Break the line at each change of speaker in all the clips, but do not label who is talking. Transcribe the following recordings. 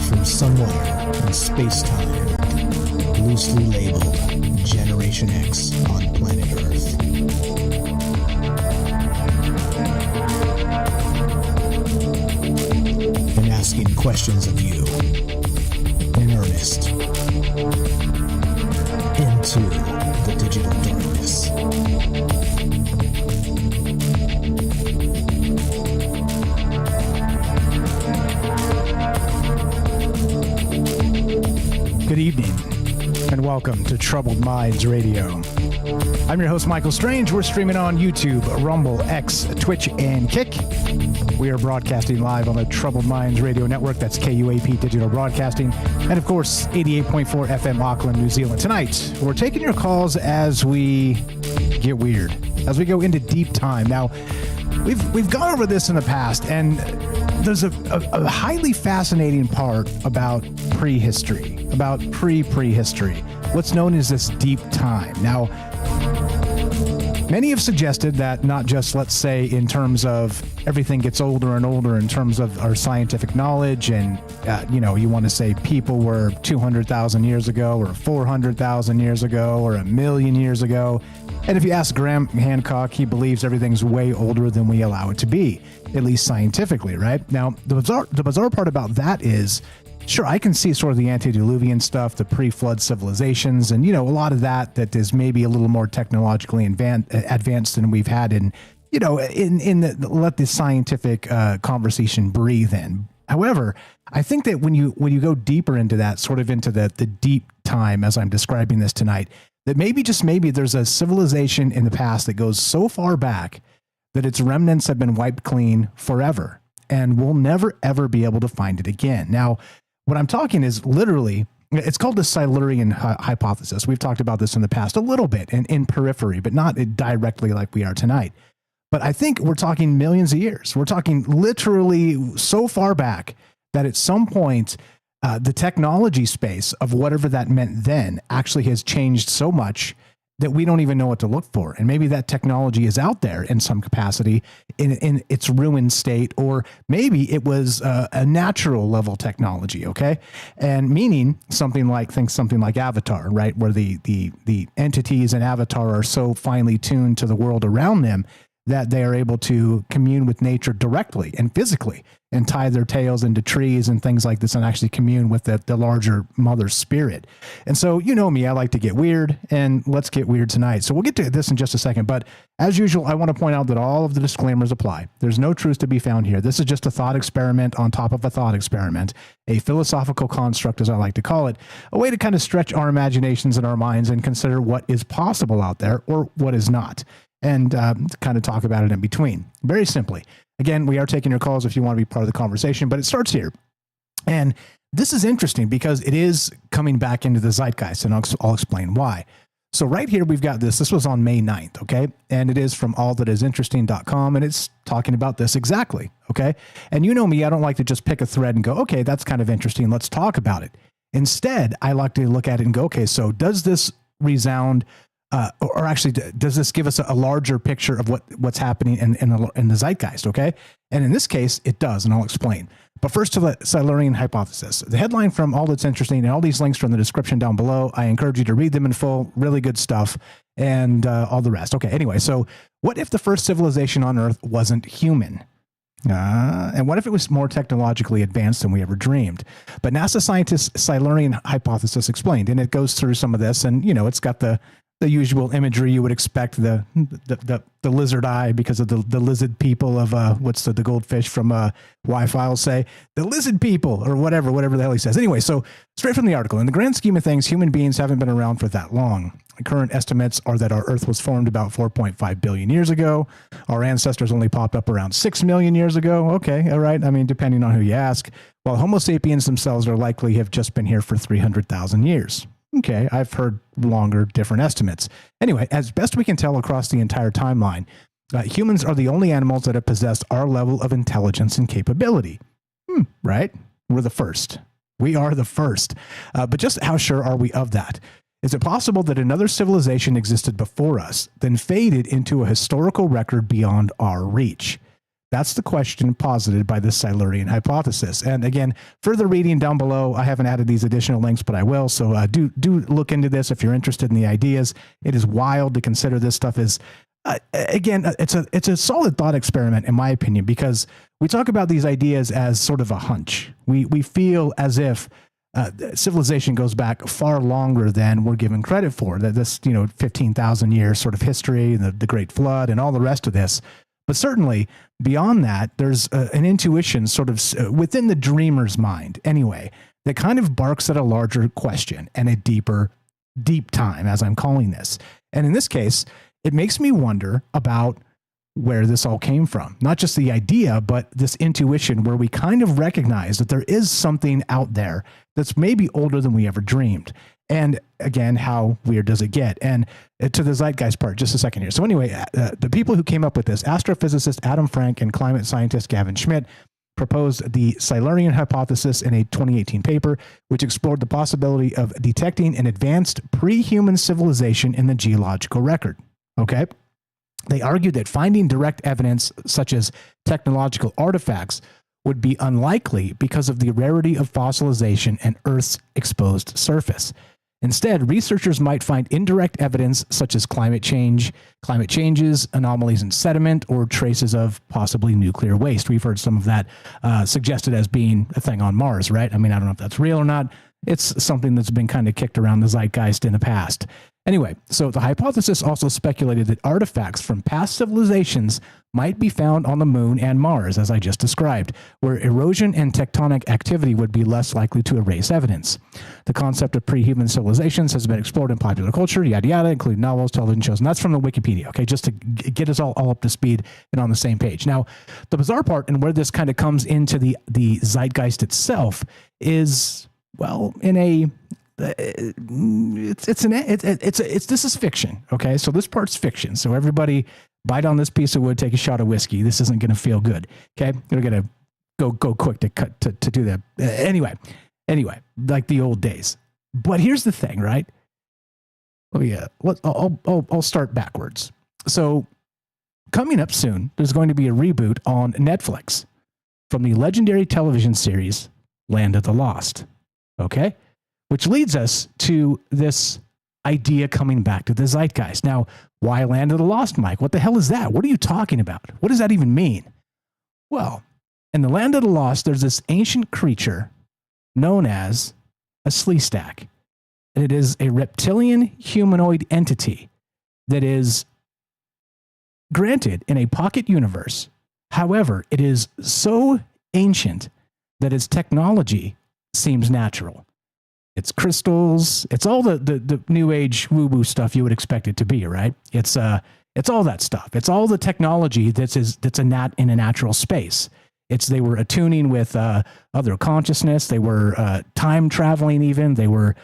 from somewhere in space-time, loosely labeled Generation X on planet Earth. And asking questions of you in earnest into the digital darkness. Good evening, and welcome to Troubled Minds Radio. I'm your host, Michael Strange. We're streaming on YouTube, Rumble, X, Twitch, and Kick. We are broadcasting live on the Troubled Minds Radio Network. That's KUAP Digital Broadcasting. And, of course, 88.4 FM Auckland, New Zealand. Tonight, we're taking your calls as we get weird, as we go into deep time. Now, we've gone over this in the past, and there's a highly fascinating part about prehistory, about prehistory, what's known as this deep time. Now, many have suggested that not just, let's say, in terms of everything gets older and older in terms of our scientific knowledge, and, you want to say people were 200,000 years ago or 400,000 years ago or 1,000,000 years ago. And if you ask Graham Hancock, he believes everything's way older than we allow it to be, at least scientifically, right? Now, the bizarre part about that is, sure, I can see sort of the antediluvian stuff, the pre-flood civilizations, and, a lot of that is maybe a little more technologically advanced than we've had in let the scientific conversation breathe in. However, I think that when you go deeper into that, sort of into the deep time, as I'm describing this tonight, that maybe, just maybe, there's a civilization in the past that goes so far back that its remnants have been wiped clean forever, and we'll never, ever be able to find it again. Now, what I'm talking is literally, it's called the Silurian Hypothesis. We've talked about this in the past a little bit in periphery, but not directly like we are tonight. But I think we're talking millions of years. We're talking literally so far back that at some point, the technology space of whatever that meant then actually has changed so much that we don't even know what to look for. And maybe that technology is out there in some capacity in its ruined state, or maybe it was a natural level technology, okay? And meaning something like Avatar, right? Where the entities in Avatar are so finely tuned to the world around them that they are able to commune with nature directly and physically and tie their tails into trees and things like this and actually commune with the larger mother spirit. And so, you know me, I like to get weird, and let's get weird tonight. So we'll get to this in just a second. But as usual, I want to point out that all of the disclaimers apply. There's no truth to be found here. This is just a thought experiment on top of a thought experiment, a philosophical construct, as I like to call it, a way to kind of stretch our imaginations and our minds and consider what is possible out there or what is not, and kind of talk about it in between. Very simply. Again, we are taking your calls if you want to be part of the conversation, but it starts here. And this is interesting because it is coming back into the zeitgeist, and I'll explain why. So right here, we've got this. This was on May 9th, okay? And it is from allthatisinteresting.com, and it's talking about this exactly, okay? And you know me, I don't like to just pick a thread and go, okay, that's kind of interesting. Let's talk about it. Instead, I like to look at it and go, okay, so does this resound or actually, does this give us a larger picture of what's happening in the zeitgeist, okay? And in this case, it does, and I'll explain. But first to the Silurian Hypothesis. The headline from All That's Interesting, and all these links are in the description down below. I encourage you to read them in full. Really good stuff, and all the rest. Okay, anyway, so what if the first civilization on Earth wasn't human? And what if it was more technologically advanced than we ever dreamed? But NASA scientists' Silurian Hypothesis explained, and it goes through some of this, and, it's got the usual imagery you would expect, the lizard eye because of the lizard people of what's the goldfish from Wi-Fi will say, the lizard people, or whatever the hell he says. Anyway, so straight from the article, in the grand scheme of things, human beings haven't been around for that long. Current estimates are that our Earth was formed about 4.5 billion years ago. Our ancestors only popped up around 6 million years ago. Okay, all right. I mean, depending on who you ask. While Homo sapiens themselves are likely have just been here for 300,000 years. Okay, I've heard longer, different estimates. Anyway, as best we can tell across the entire timeline, humans are the only animals that have possessed our level of intelligence and capability. Right? We're the first. We are the first. But just how sure are we of that? Is it possible that another civilization existed before us, then faded into a historical record beyond our reach? That's the question posited by the Silurian hypothesis. And again, further reading down below, I haven't added these additional links, but I will. So do look into this if you're interested in the ideas. It is wild to consider this stuff as, again, it's a solid thought experiment, in my opinion, because we talk about these ideas as sort of a hunch. We feel as if civilization goes back far longer than we're given credit for, that this, 15,000 years sort of history, the Great Flood and all the rest of this. But certainly beyond that, there's an intuition sort of within the dreamer's mind anyway, that kind of barks at a larger question and a deep time, as I'm calling this. And in this case, it makes me wonder about where this all came from. Not just the idea, but this intuition where we kind of recognize that there is something out there that's maybe older than we ever dreamed. And again, how weird does it get? And to the zeitgeist part, just a second here. So anyway, the people who came up with this, astrophysicist Adam Frank and climate scientist Gavin Schmidt, proposed the Silurian Hypothesis in a 2018 paper, which explored the possibility of detecting an advanced pre-human civilization in the geological record. Okay? They argued that finding direct evidence, such as technological artifacts, would be unlikely because of the rarity of fossilization and Earth's exposed surface. Instead, researchers might find indirect evidence such as climate changes, anomalies in sediment, or traces of possibly nuclear waste. We've heard some of that suggested as being a thing on Mars, right? I mean, I don't know if that's real or not. It's something that's been kind of kicked around the zeitgeist in the past. Anyway, so the hypothesis also speculated that artifacts from past civilizations might be found on the moon and Mars, as I just described, where erosion and tectonic activity would be less likely to erase evidence. The concept of pre-human civilizations has been explored in popular culture, yada yada, including novels, television shows, and that's from the Wikipedia, okay, just to get us all up to speed and on the same page. Now, the bizarre part and where this kind of comes into the zeitgeist itself is, well, in a this is fiction. Okay. So this part's fiction. So everybody bite on this piece of wood, take a shot of whiskey. This isn't going to feel good. Okay. We're going to go quick to do that. Anyway, like the old days. But here's the thing, right? Oh yeah. I'll start backwards. So coming up soon, there's going to be a reboot on Netflix from the legendary television series Land of the Lost. Okay. Which leads us to this idea coming back to the zeitgeist. Now, why Land of the Lost, Mike? What the hell is that? What are you talking about? What does that even mean? Well, in the Land of the Lost, there's this ancient creature known as a Sleestak. And it is a reptilian humanoid entity that is granted in a pocket universe. However, it is so ancient that its technology seems natural. It's crystals. It's all the new age woo-woo stuff you would expect it to be, right? It's all that stuff. It's all the technology that's in a natural space. They were attuning with other consciousness. They were time traveling even. They were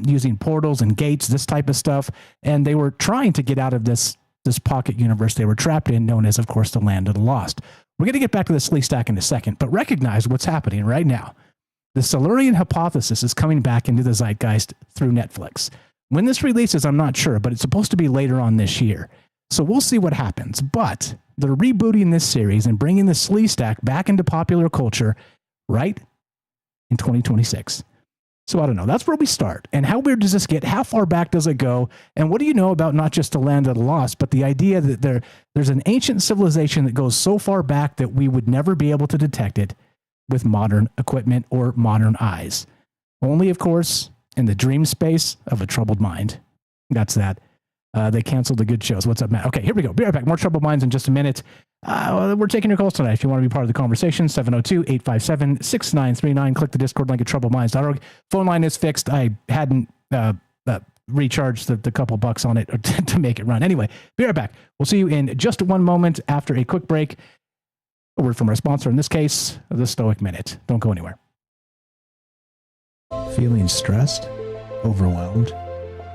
using portals and gates, this type of stuff. And they were trying to get out of this pocket universe they were trapped in, known as, of course, the Land of the Lost. We're going to get back to the Sleestak in a second, but recognize what's happening right now. The Silurian Hypothesis is coming back into the zeitgeist through Netflix. When this releases, I'm not sure, but it's supposed to be later on this year. So we'll see what happens. But they're rebooting this series and bringing the Sleestak back into popular culture right in 2026. So I don't know. That's where we start. And how weird does this get? How far back does it go? And what do you know about not just the Land of the Lost, but the idea that there's an ancient civilization that goes so far back that we would never be able to detect it with modern equipment or modern eyes. Only, of course, in the dream space of a troubled mind. That's that. They canceled the good shows. What's up, Matt? Okay, here we go. Be right back. More Troubled Minds in just a minute. We're taking your calls tonight. If you want to be part of the conversation, 702-857-6939. Click the Discord link at troubledminds.org. Phone line is fixed. I hadn't recharged the couple bucks on it to make it run. Anyway, be right back. We'll see you in just one moment after a quick break. A word from our sponsor, in this case, the Stoic Minute. Don't go anywhere. Feeling stressed? Overwhelmed?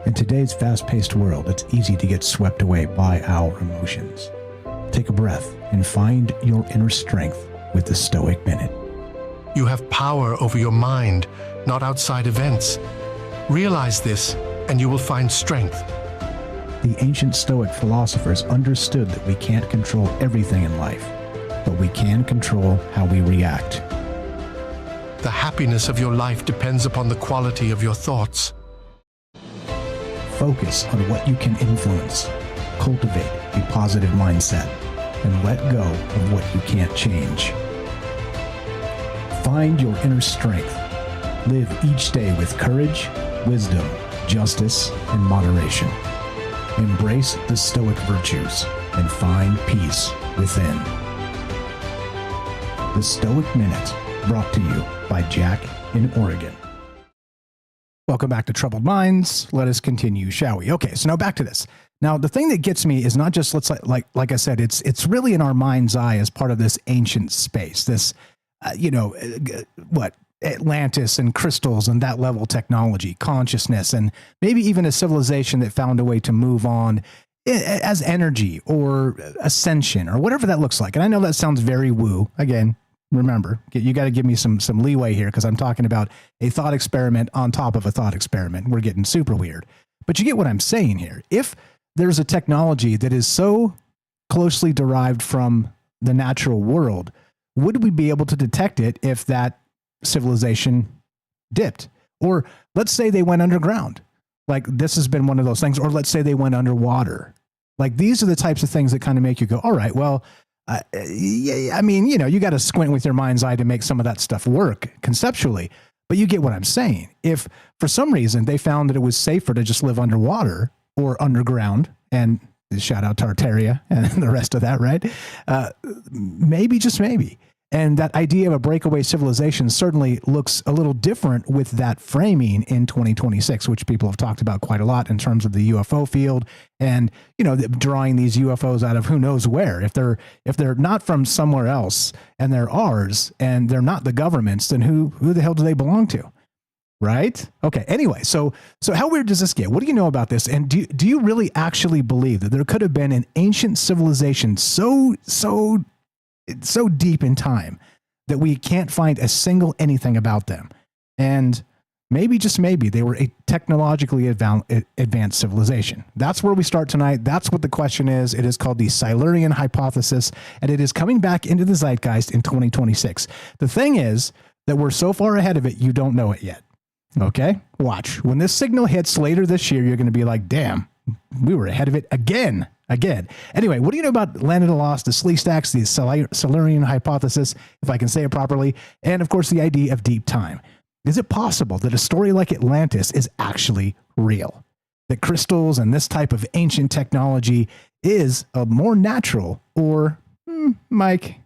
In today's fast-paced world, it's easy to get swept away by our emotions. Take a breath and find your inner strength with the Stoic Minute.
You have power over your mind, not outside events. Realize this, and you will find strength.
The ancient Stoic philosophers understood that we can't control everything in life, but we can control how we react.
The happiness of your life depends upon the quality of your thoughts.
Focus on what you can influence. Cultivate a positive mindset and let go of what you can't change. Find your inner strength. Live each day with courage, wisdom, justice, and moderation. Embrace the Stoic virtues and find peace within. The Stoic Minute, brought to you by Jack in Oregon. Welcome back to Troubled Minds. Let us continue, shall we? Okay, so now back to this. Now, the thing that gets me is not just, like I said, it's really in our mind's eye as part of this ancient space, this, Atlantis and crystals and that level technology, consciousness, and maybe even a civilization that found a way to move on as energy or ascension or whatever that looks like. And I know that sounds very woo. Again, remember, you got to give me some leeway here because I'm talking about a thought experiment on top of a thought experiment. We're getting super weird. But you get what I'm saying here. If there's a technology that is so closely derived from the natural world, would we be able to detect it if that civilization dipped? Or let's say they went underground. Like this has been one of those things. Or let's say they went underwater. Like these are the types of things that kind of make you go, all right, well, you got to squint with your mind's eye to make some of that stuff work conceptually, but you get what I'm saying. If for some reason they found that it was safer to just live underwater or underground, and shout out Tartaria and the rest of that, right? Maybe, just maybe. And that idea of a breakaway civilization certainly looks a little different with that framing in 2026, which people have talked about quite a lot in terms of the UFO field and, drawing these UFOs out of who knows where. If they're not from somewhere else and they're ours and they're not the government's, then who the hell do they belong to? Right? Okay. Anyway, so how weird does this get? What do you know about this? And do you really actually believe that there could have been an ancient civilization so deep in time that we can't find a single anything about them? And maybe, just maybe, they were a technologically advanced civilization. That's where we start tonight. That's what the question is. It is called the Silurian Hypothesis, and it is coming back into the zeitgeist in 2026. The thing is that we're so far ahead of it, you don't know it yet. Okay? Watch. When this signal hits later this year, you're going to be like, damn, we were ahead of it again. Anyway, what do you know about Land of the Lost, the Slee Stacks, the Silurian Hypothesis, if I can say it properly, and of course the idea of deep time? Is it possible that a story like Atlantis is actually real? That crystals and this type of ancient technology is a more natural, or, Mike,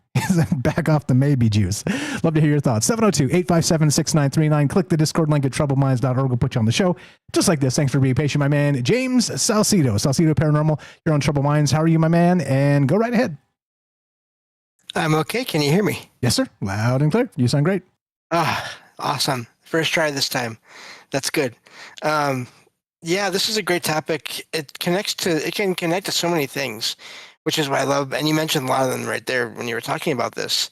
back off the maybe juice? Love to hear your thoughts. 702-857-6939. Click the Discord link at troubledminds.org. We'll put you on the show just like this. Thanks for being patient, my man. James Salcedo Paranormal. You're on Troubled Minds. How are you, my man? And go right ahead.
I'm okay. Can you hear me?
Yes, sir. Loud and clear. You sound great.
Awesome. First try this time. That's good. Yeah, this is a great topic. It can connect to so many things, which is what I love. And you mentioned a lot of them right there when you were talking about this.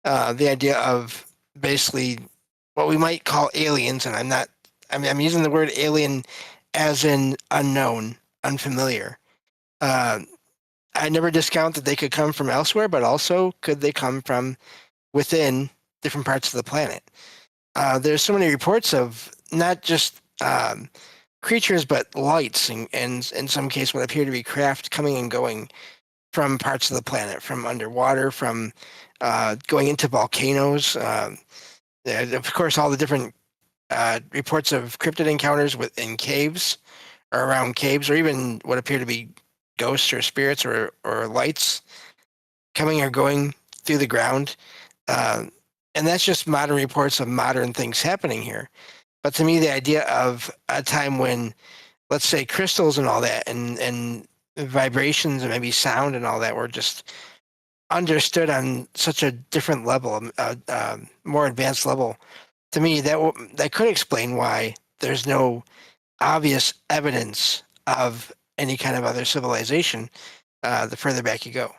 The idea of basically what we might call aliens, and I'm using the word alien as in unknown, unfamiliar. I never discount that they could come from elsewhere, but also could they come from within different parts of the planet? There's so many reports of not just creatures, but lights, and in some case what appear to be craft coming and going from parts of the planet, from underwater, from going into volcanoes. Of course, all the different reports of cryptid encounters within caves or around caves, or even what appear to be ghosts or spirits or lights coming or going through the ground. And that's just modern reports of modern things happening here. But to me, the idea of a time when, let's say, crystals and all that, and vibrations and maybe sound and all that were just understood on such a different level, more advanced level, to me, that could explain why there's no obvious evidence of any kind of other civilization the further back you go.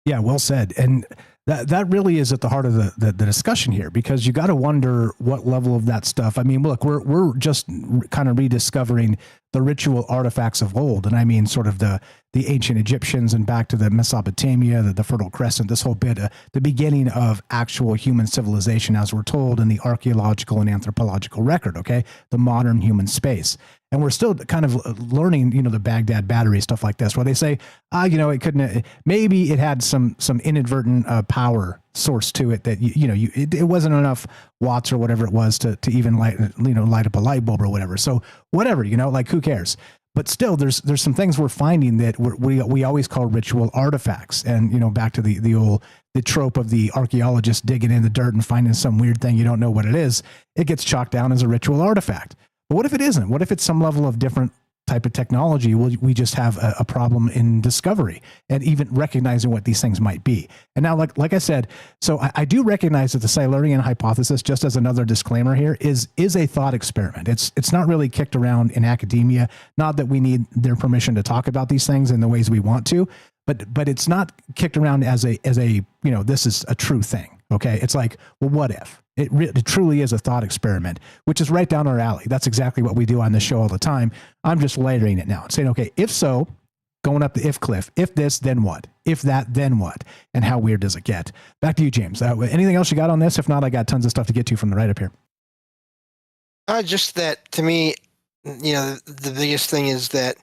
Yeah, well said. And that really is at the heart of the discussion here, because you got to wonder what level of that stuff. I mean, look, we're just kind of rediscovering the ritual artifacts of old. And I mean sort of the ancient Egyptians and back to the Mesopotamia, the Fertile Crescent, this whole bit, the beginning of actual human civilization as we're told in the archaeological and anthropological record, okay? The modern human space. And we're still kind of learning, the Baghdad battery, stuff like this, where they say, it couldn't, maybe it had some inadvertent power source to it that, it wasn't enough watts or whatever it was to even light up a light bulb or whatever. So whatever, like who cares? But still, there's some things we're finding that we always call ritual artifacts. And, back to the trope of the archaeologist digging in the dirt and finding some weird thing you don't know what it is, it gets chalked down as a ritual artifact. But what if it isn't? What if it's some level of different type of technology? We just have a problem in discovery and even recognizing what these things might be. And now, like I said, so I do recognize that the Silurian hypothesis, just as another disclaimer here, is a thought experiment. It's not really kicked around in academia. Not that we need their permission to talk about these things in the ways we want to, but it's not kicked around as a this is a true thing. Okay, it's like, well, what if? It truly is a thought experiment, which is right down our alley. That's exactly what we do on this show all the time. I'm just layering it now and saying, okay, if so, going up the if cliff, if this, then what? If that, then what? And how weird does it get? Back to you, James. Anything else you got on this? If not, I got tons of stuff to get to from the write-up here.
Just that, to me, the biggest thing is that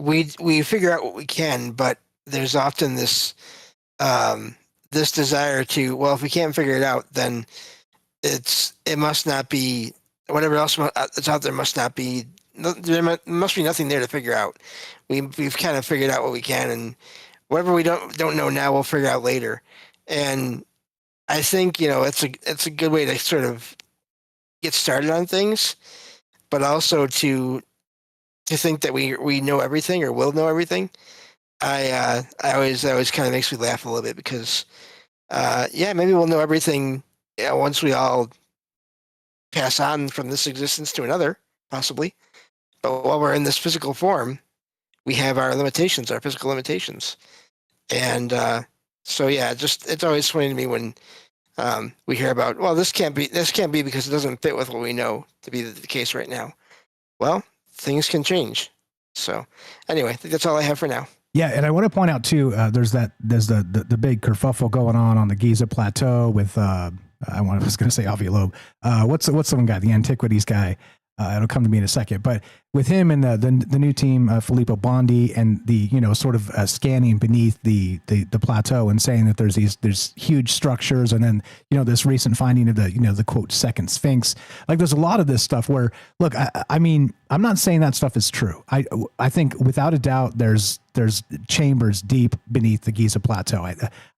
we figure out what we can, but there's often this this desire to, well, if we can't figure it out, then it must not be, whatever else that's out there must not be, there must be nothing there to figure out. We've kind of figured out what we can, and whatever we don't know now, we'll figure out later. And I think, it's a good way to sort of get started on things, but also to think that we know everything or will know everything. I always kind of makes me laugh a little bit because, maybe we'll know everything once we all pass on from this existence to another, possibly. But while we're in this physical form, we have our limitations, our physical limitations. And it's always funny to me when we hear about, well, this can't be because it doesn't fit with what we know to be the case right now. Well, things can change. So anyway, I think that's all I have for now.
Yeah, and I want to point out too, there's the big kerfuffle going on the Giza Plateau with I was going to say Avi Loeb. What's the one guy, the antiquities guy? It'll come to me in a second. But with him and the new team, Filippo Bondi, and the sort of scanning beneath the plateau and saying that there's huge structures, and then this recent finding of the quote second Sphinx. Like there's a lot of this stuff where, look, I mean, I'm not saying that stuff is true. I think without a doubt there's chambers deep beneath the Giza Plateau.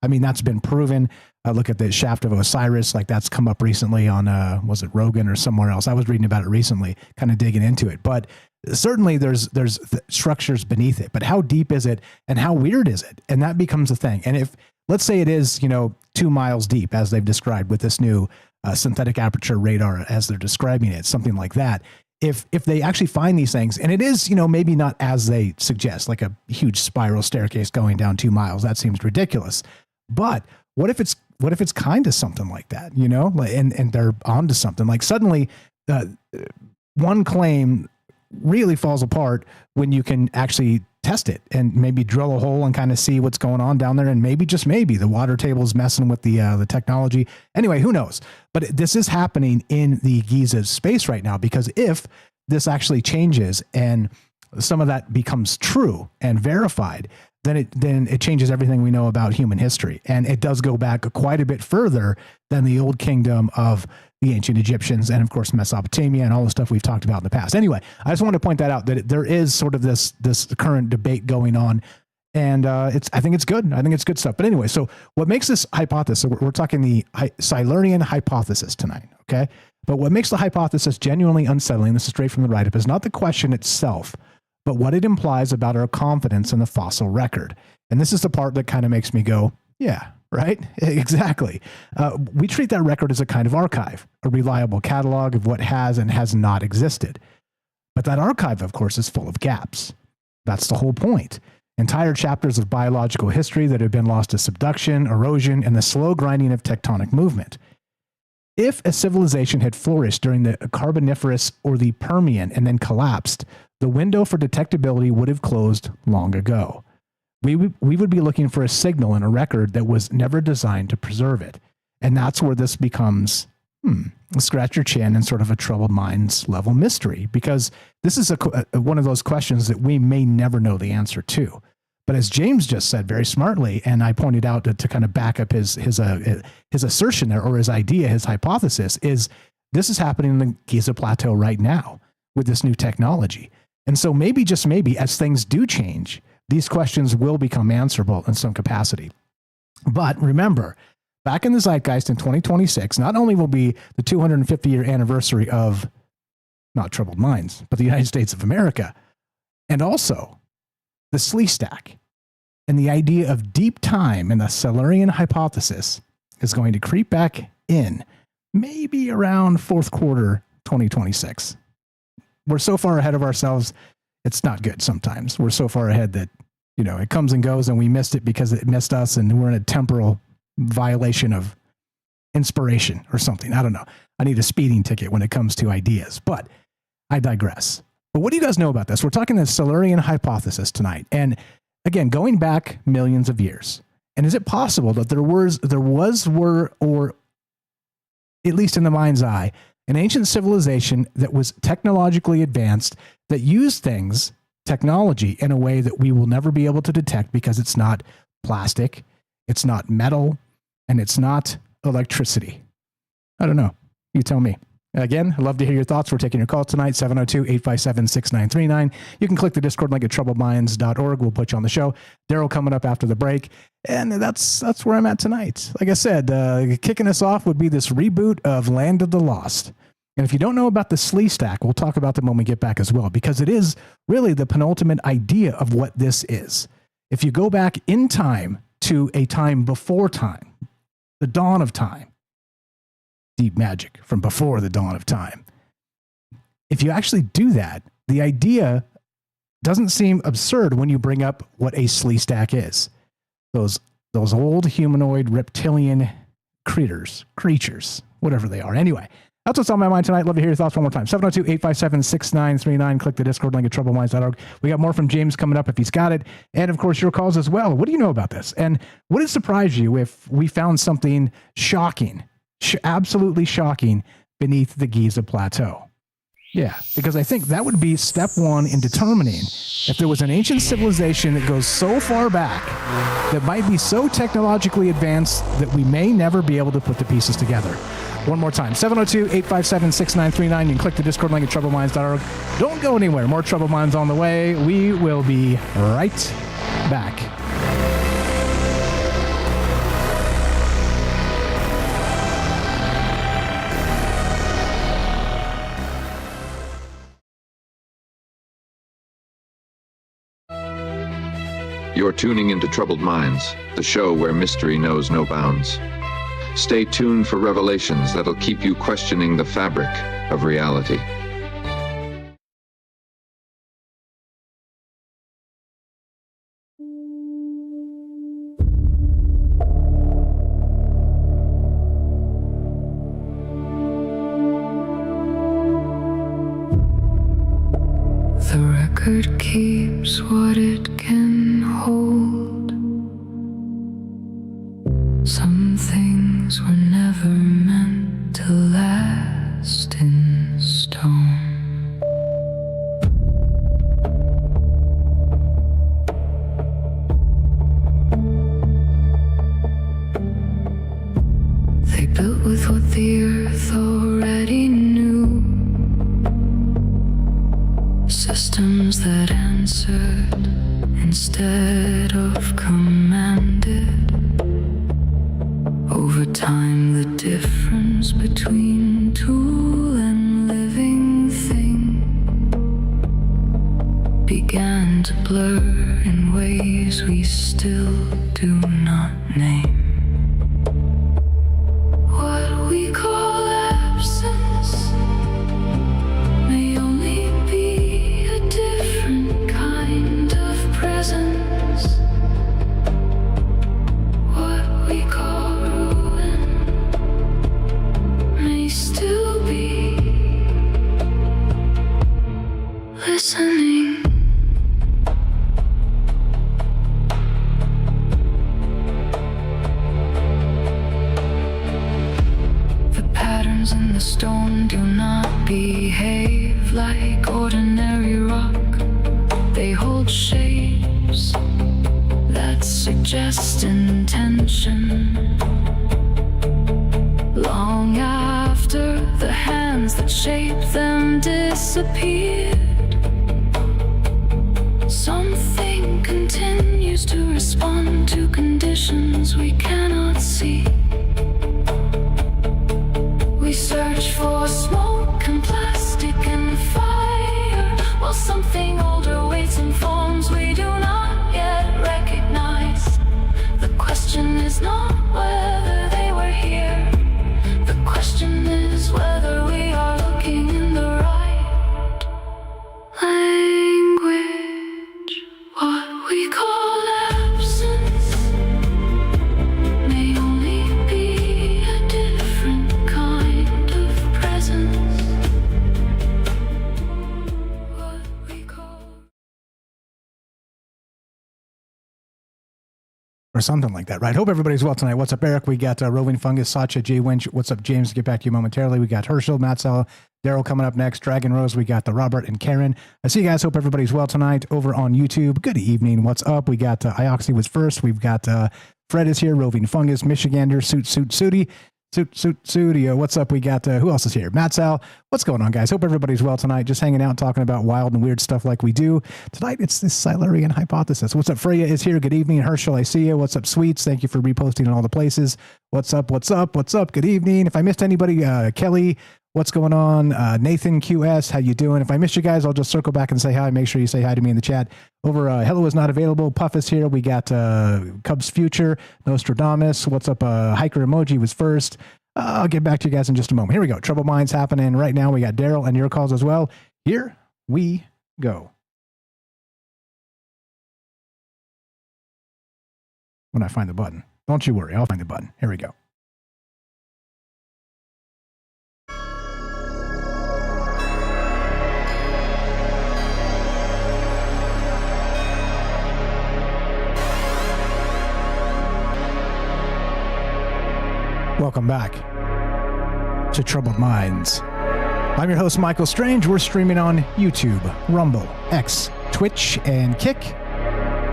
I mean that's been proven. Look at the shaft of Osiris, like that's come up recently on, was it Rogan or somewhere else? I was reading about it recently, kind of digging into it. But certainly there's structures beneath it. But how deep is it and how weird is it? And that becomes a thing. And if, let's say it is, 2 miles deep, as they've described with this new synthetic aperture radar, as they're describing it, something like that. If they actually find these things, and it is, maybe not as they suggest, like a huge spiral staircase going down 2 miles, that seems ridiculous. But what if it's kind of something like that, and they're onto something? Like suddenly one claim really falls apart when you can actually test it and maybe drill a hole and kind of see what's going on down there. And maybe, just maybe, the water table is messing with the technology. Anyway, who knows? But this is happening in the Giza space right now, because if this actually changes and some of that becomes true and verified, then it changes everything we know about human history. And it does go back quite a bit further than the old kingdom of the ancient Egyptians and, of course, Mesopotamia and all the stuff we've talked about in the past. Anyway, I just wanted to point that out, that there is sort of this current debate going on. And I think it's good. I think it's good stuff. But anyway, so what makes this hypothesis, so we're talking the Silurian hypothesis tonight, okay? But what makes the hypothesis genuinely unsettling, this is straight from the write-up, is not the question itself, but what it implies about our confidence in the fossil record. And this is the part that kind of makes me go, yeah, right? Exactly. We treat that record as a kind of archive, a reliable catalog of what has and has not existed. But that archive, of course, is full of gaps. That's the whole point. Entire chapters of biological history that have been lost to subduction, erosion, and the slow grinding of tectonic movement. If a civilization had flourished during the Carboniferous or the Permian and then collapsed, the window for detectability would have closed long ago. We would be looking for a signal in a record that was never designed to preserve it. And that's where this becomes, scratch your chin and sort of a troubled minds level mystery, because this is one of those questions that we may never know the answer to. But as James just said very smartly, and I pointed out to kind of back up his assertion there, or his idea, his hypothesis, is this is happening in the Giza Plateau right now with this new technology. And so maybe, just maybe, as things do change, these questions will become answerable in some capacity. But remember, back in the zeitgeist in 2026, not only will be the 250-year anniversary of not Troubled Minds, but the United States of America, and also the Slee Stack, and the idea of deep time and the Silurian Hypothesis is going to creep back in maybe around fourth quarter 2026. We're so far ahead of ourselves, it's not good sometimes. We're so far ahead that, it comes and goes and we missed it because it missed us, and we're in a temporal violation of inspiration or something. I don't know. I need a speeding ticket when it comes to ideas, but I digress. But what do you guys know about this? We're talking the Silurian Hypothesis tonight. And again, going back millions of years. And is it possible that there were, or at least in the mind's eye, an ancient civilization that was technologically advanced, that used technology in a way that we will never be able to detect because it's not plastic, it's not metal, and it's not electricity? I don't know. You tell me. Again, I'd love to hear your thoughts. We're taking your call tonight, 702-857-6939. You can click the Discord link at troubledminds.org. We'll put you on the show. Daryl coming up after the break. And that's where I'm at tonight. Like I said, kicking us off would be this reboot of Land of the Lost. And if you don't know about the Slee Stack, we'll talk about them when we get back as well, because it is really the penultimate idea of what this is. If you go back in time to a time before time, the dawn of time, deep magic from before the dawn of time. If you actually do that, the idea doesn't seem absurd when you bring up what a Slee Stack is. Those old humanoid reptilian creatures, whatever they are. Anyway, that's what's on my mind tonight. Love to hear your thoughts one more time. 702-857-6939. Click the Discord link at troubledminds.org. We got more from James coming up if he's got it. And of course, your calls as well. What do you know about this? And would it surprise you if we found something shocking, absolutely shocking, beneath the Giza Plateau? Yeah, because I think that would be step one in determining if there was an ancient civilization that goes so far back that might be so technologically advanced that we may never be able to put the pieces together. One more time, 702-857-6939. You can click the Discord link at troubledminds.org. Don't go anywhere. More Troubled Minds on the way. We will be right back.
You're tuning into Troubled Minds, the show where mystery knows no bounds. Stay tuned for revelations that'll keep you questioning the fabric of reality.
The record keeps what it can hold. Some things were never meant to last in stone. They built with what the earth already knew. Systems that answered instead of commanded. Over time, the difference between tool and living thing began to blur in ways we still do not name. What we call absence may only be a different kind of presence. What we call ruin may still be listening. stone do not behave like ordinary rock. They hold shapes that suggest intention. Long after the hands that shaped them disappeared, something continues to respond to conditions we cannot see. We search for smoke and plastic and fire, while something older waits in forms we do not yet recognize. The question is not whether they were here. The question is whether we are looking in the right language. What we call absence may only be a different kind of presence. What we call
or something like that, right? Hope everybody's well tonight. What's up, Eric? We got Roving Fungus, Sacha, J. Winch. What's up, James? Get back to you momentarily. We got Herschel, Matsell, Daryl coming up next. Dragon Rose. We got the Robert and Karen. I see you guys. Hope everybody's well tonight over on YouTube. Good evening. What's up? We got Ioxy was first. We've got Fred is here. Roving Fungus, Michigander, Sooty. What's up? We got who else is here? Matt Sal. What's going on, guys? Hope everybody's well tonight. Just hanging out, talking about wild and weird stuff like we do tonight. It's the Silurian Hypothesis. What's up? Freya is here. Good evening. Herschel, I see you. What's up, Sweets? Thank you for reposting in all the places. What's up? Good evening. If I missed anybody, Kelly, what's going on? Nathan QS, how you doing? If I missed you guys, I'll just circle back and say hi. Make sure you say hi to me in the chat. Over Hello is not available. Puff is here. We got Cubs Future, Nostradamus. What's up? Hiker Emoji was first. I'll get back to you guys in just a moment. Here we go. Troubled Minds happening right now. We got Daryl and your calls as well. Here we go. When I find the button. Don't you worry. I'll find the button. Here we go. Welcome back to Troubled Minds. I'm your host, Michael Strange. We're streaming on YouTube, Rumble, X, Twitch, and Kick.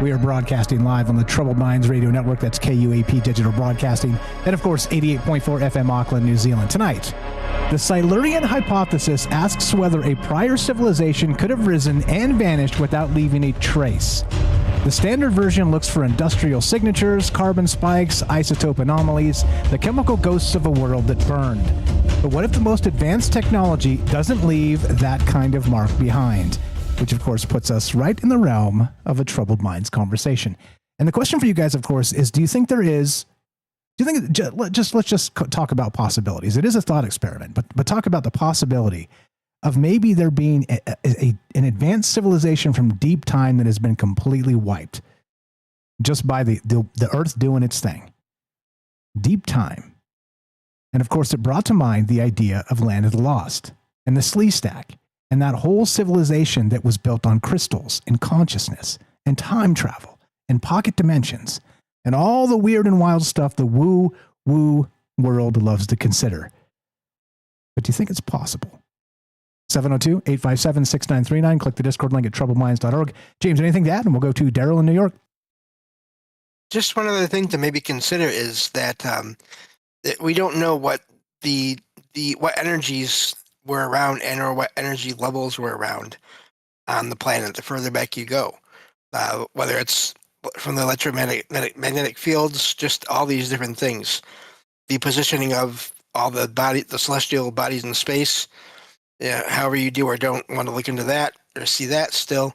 We are broadcasting live on the Troubled Minds Radio Network. That's KUAP Digital Broadcasting. And, of course, 88.4 FM Auckland, New Zealand. Tonight, the Silurian Hypothesis asks whether a prior civilization could have risen and vanished without leaving a trace. The standard version looks for industrial signatures, carbon spikes, isotope anomalies, the chemical ghosts of a world that burned. But what if the most advanced technology doesn't leave that kind of mark behind? Which, of course, puts us right in the realm of a Troubled Minds conversation. And the question for you guys, of course, is let's just talk about possibilities. It is a thought experiment, but talk about the possibility of maybe there being an advanced civilization from deep time that has been completely wiped just by the Earth doing its thing. Deep time. And of course, it brought to mind the idea of Land of the Lost and the Slee Stack and that whole civilization that was built on crystals and consciousness and time travel and pocket dimensions and all the weird and wild stuff the woo-woo world loves to consider. But do you think it's possible? 702-857-6939. Click the Discord link at troubledminds.org. James, anything to add? And we'll go to Daryl in New York.
Just one other thing to maybe consider is that, that we don't know what what energies were around or what energy levels were around on the planet the further back you go. Whether it's from the electromagnetic fields, just all these different things. The positioning of all the celestial bodies in space. Yeah, however you do or don't want to look into that or see that still,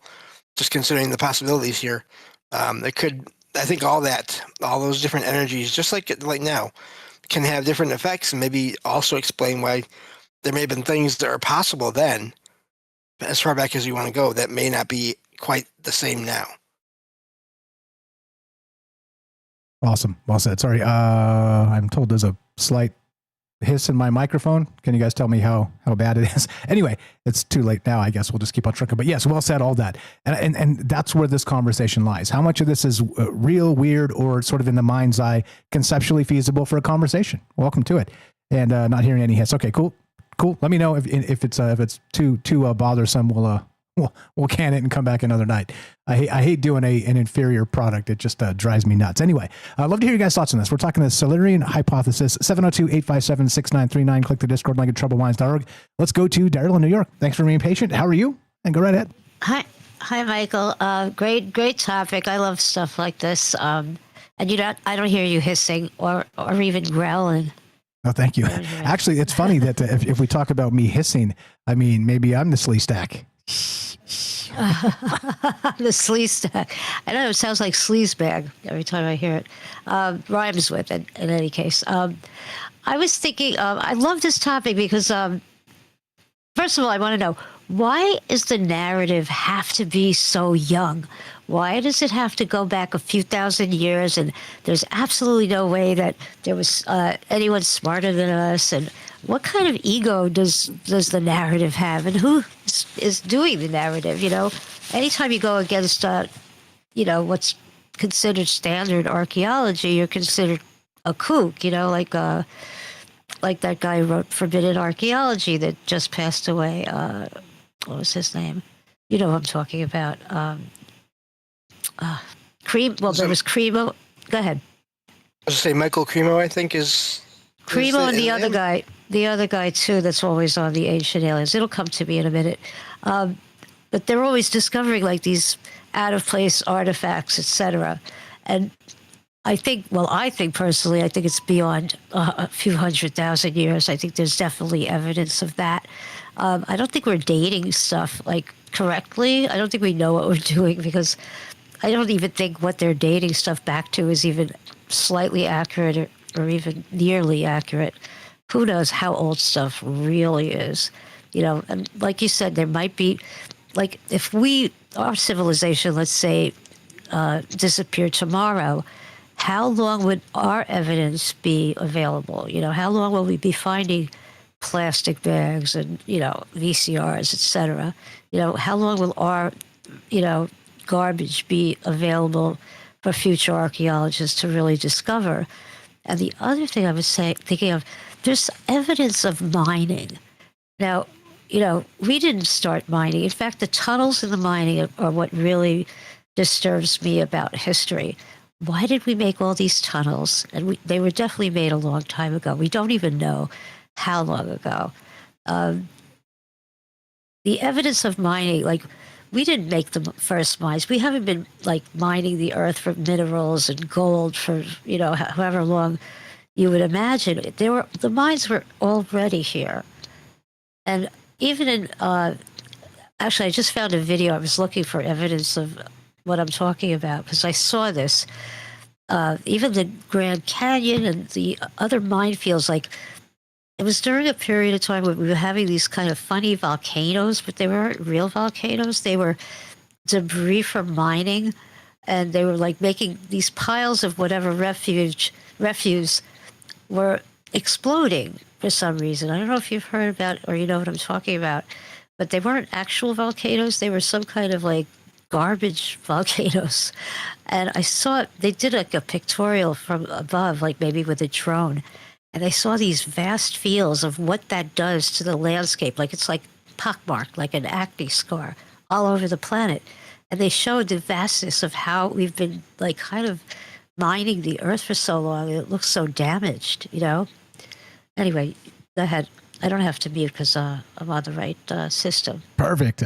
just considering the possibilities here. It could, I think all those different energies, just like now, can have different effects and maybe also explain why there may have been things that are possible then, as far back as you want to go, that may not be quite the same now.
Awesome. Well said. Sorry. I'm told there's a slight hiss in my microphone. Can you guys tell me how bad it is? Anyway, it's too late now. I guess we'll just keep on trucking. But yes, well said, all that. And that's where this conversation lies. How much of this is real, weird, or sort of in the mind's eye, conceptually feasible for a conversation? Welcome to it. And not hearing any hiss. Okay, cool. Cool. Let me know if it's too bothersome. We'll can it and come back another night. I hate doing an inferior product. It just drives me nuts. Anyway, I'd love to hear you guys' thoughts on this. We're talking the Silurian Hypothesis. 702-857-6939. Click the Discord link at troubledminds.org. Let's go to Daryl in New York. Thanks for being patient. How are you? And go right ahead.
Hi, Michael. Great topic. I love stuff like this. And I don't hear you hissing or even growling.
Oh, thank you. Actually, it's funny that if we talk about me hissing, I mean, maybe I'm the slee stack.
The sleaze stack. I know it sounds like sleaze bag every time I hear it. Rhymes with it in any case. I was thinking, I love this topic because, first of all, I want to know, why does the narrative have to be so young? Why does it have to go back a few thousand years? And there's absolutely no way that there was anyone smarter than us. And what kind of ego does the narrative have? And who is doing the narrative? You know, anytime you go against, what's considered standard archaeology, you're considered a kook. You know, like that guy who wrote Forbidden Archaeology that just passed away. What was his name? You know what I'm talking about. There was Cremo. Go ahead.
I was to say Michael Cremo, I think, is
Cremo, and the other guy too that's always on the Ancient Aliens. It'll come to me in a minute. But they're always discovering like these out of place artifacts, etc. And I think personally, I think it's beyond a few 100,000 years. I think there's definitely evidence of that. I don't think we're dating stuff like correctly. I don't think we know what we're doing because I don't even think what they're dating stuff back to is even slightly accurate or even nearly accurate. Who knows how old stuff really is? You know, and like you said, there might be, like, if our civilization, let's say, disappeared tomorrow, how long would our evidence be available? You know, how long will we be finding plastic bags and, VCRs, et cetera? You know, how long will our, garbage be available for future archaeologists to really discover? And the other thing I was thinking of, there's evidence of mining. Now, we didn't start mining. In fact, the tunnels in the mining are what really disturbs me about history. Why did we make all these tunnels? And they were definitely made a long time ago. We don't even know how long ago. The evidence of mining, like, we didn't make the first mines. We haven't been like mining the earth for minerals and gold for, however long you would imagine. The mines were already here. And even in, actually, I just found a video. I was looking for evidence of what I'm talking about because I saw this. Even the Grand Canyon and the other minefields, like, it was during a period of time when we were having these kind of funny volcanoes, but they weren't real volcanoes. They were debris from mining, and they were like making these piles of whatever refuse were exploding for some reason. I don't know if you've heard about or you know what I'm talking about, but they weren't actual volcanoes. They were some kind of like garbage volcanoes. And I saw they did like a pictorial from above, like maybe with a drone. And I saw these vast fields of what that does to the landscape. Like it's like pockmarked, like an acne scar all over the planet. And they showed the vastness of how we've been like kind of mining the earth for so long. It looks so damaged, Anyway, go ahead. I don't have to mute because I'm on the right system.
Perfect.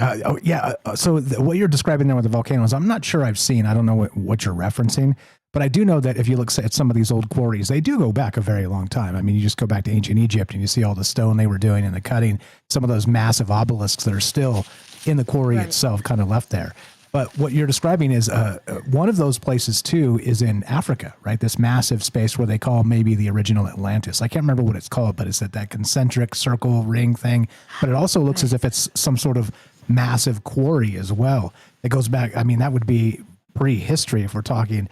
So what you're describing there with the volcanoes, I'm not sure I've seen. I don't know what you're referencing. But I do know that if you look at some of these old quarries, they do go back a very long time. I mean, you just go back to ancient Egypt and you see all the stone they were doing and the cutting, some of those massive obelisks that are still in the quarry itself kind of left there. But what you're describing is one of those places, too, is in Africa, right? This massive space where they call maybe the original Atlantis. I can't remember what it's called, but it's that concentric circle ring thing. But it also looks as if it's some sort of massive quarry as well. It goes back. I mean, that would be prehistory if we're talking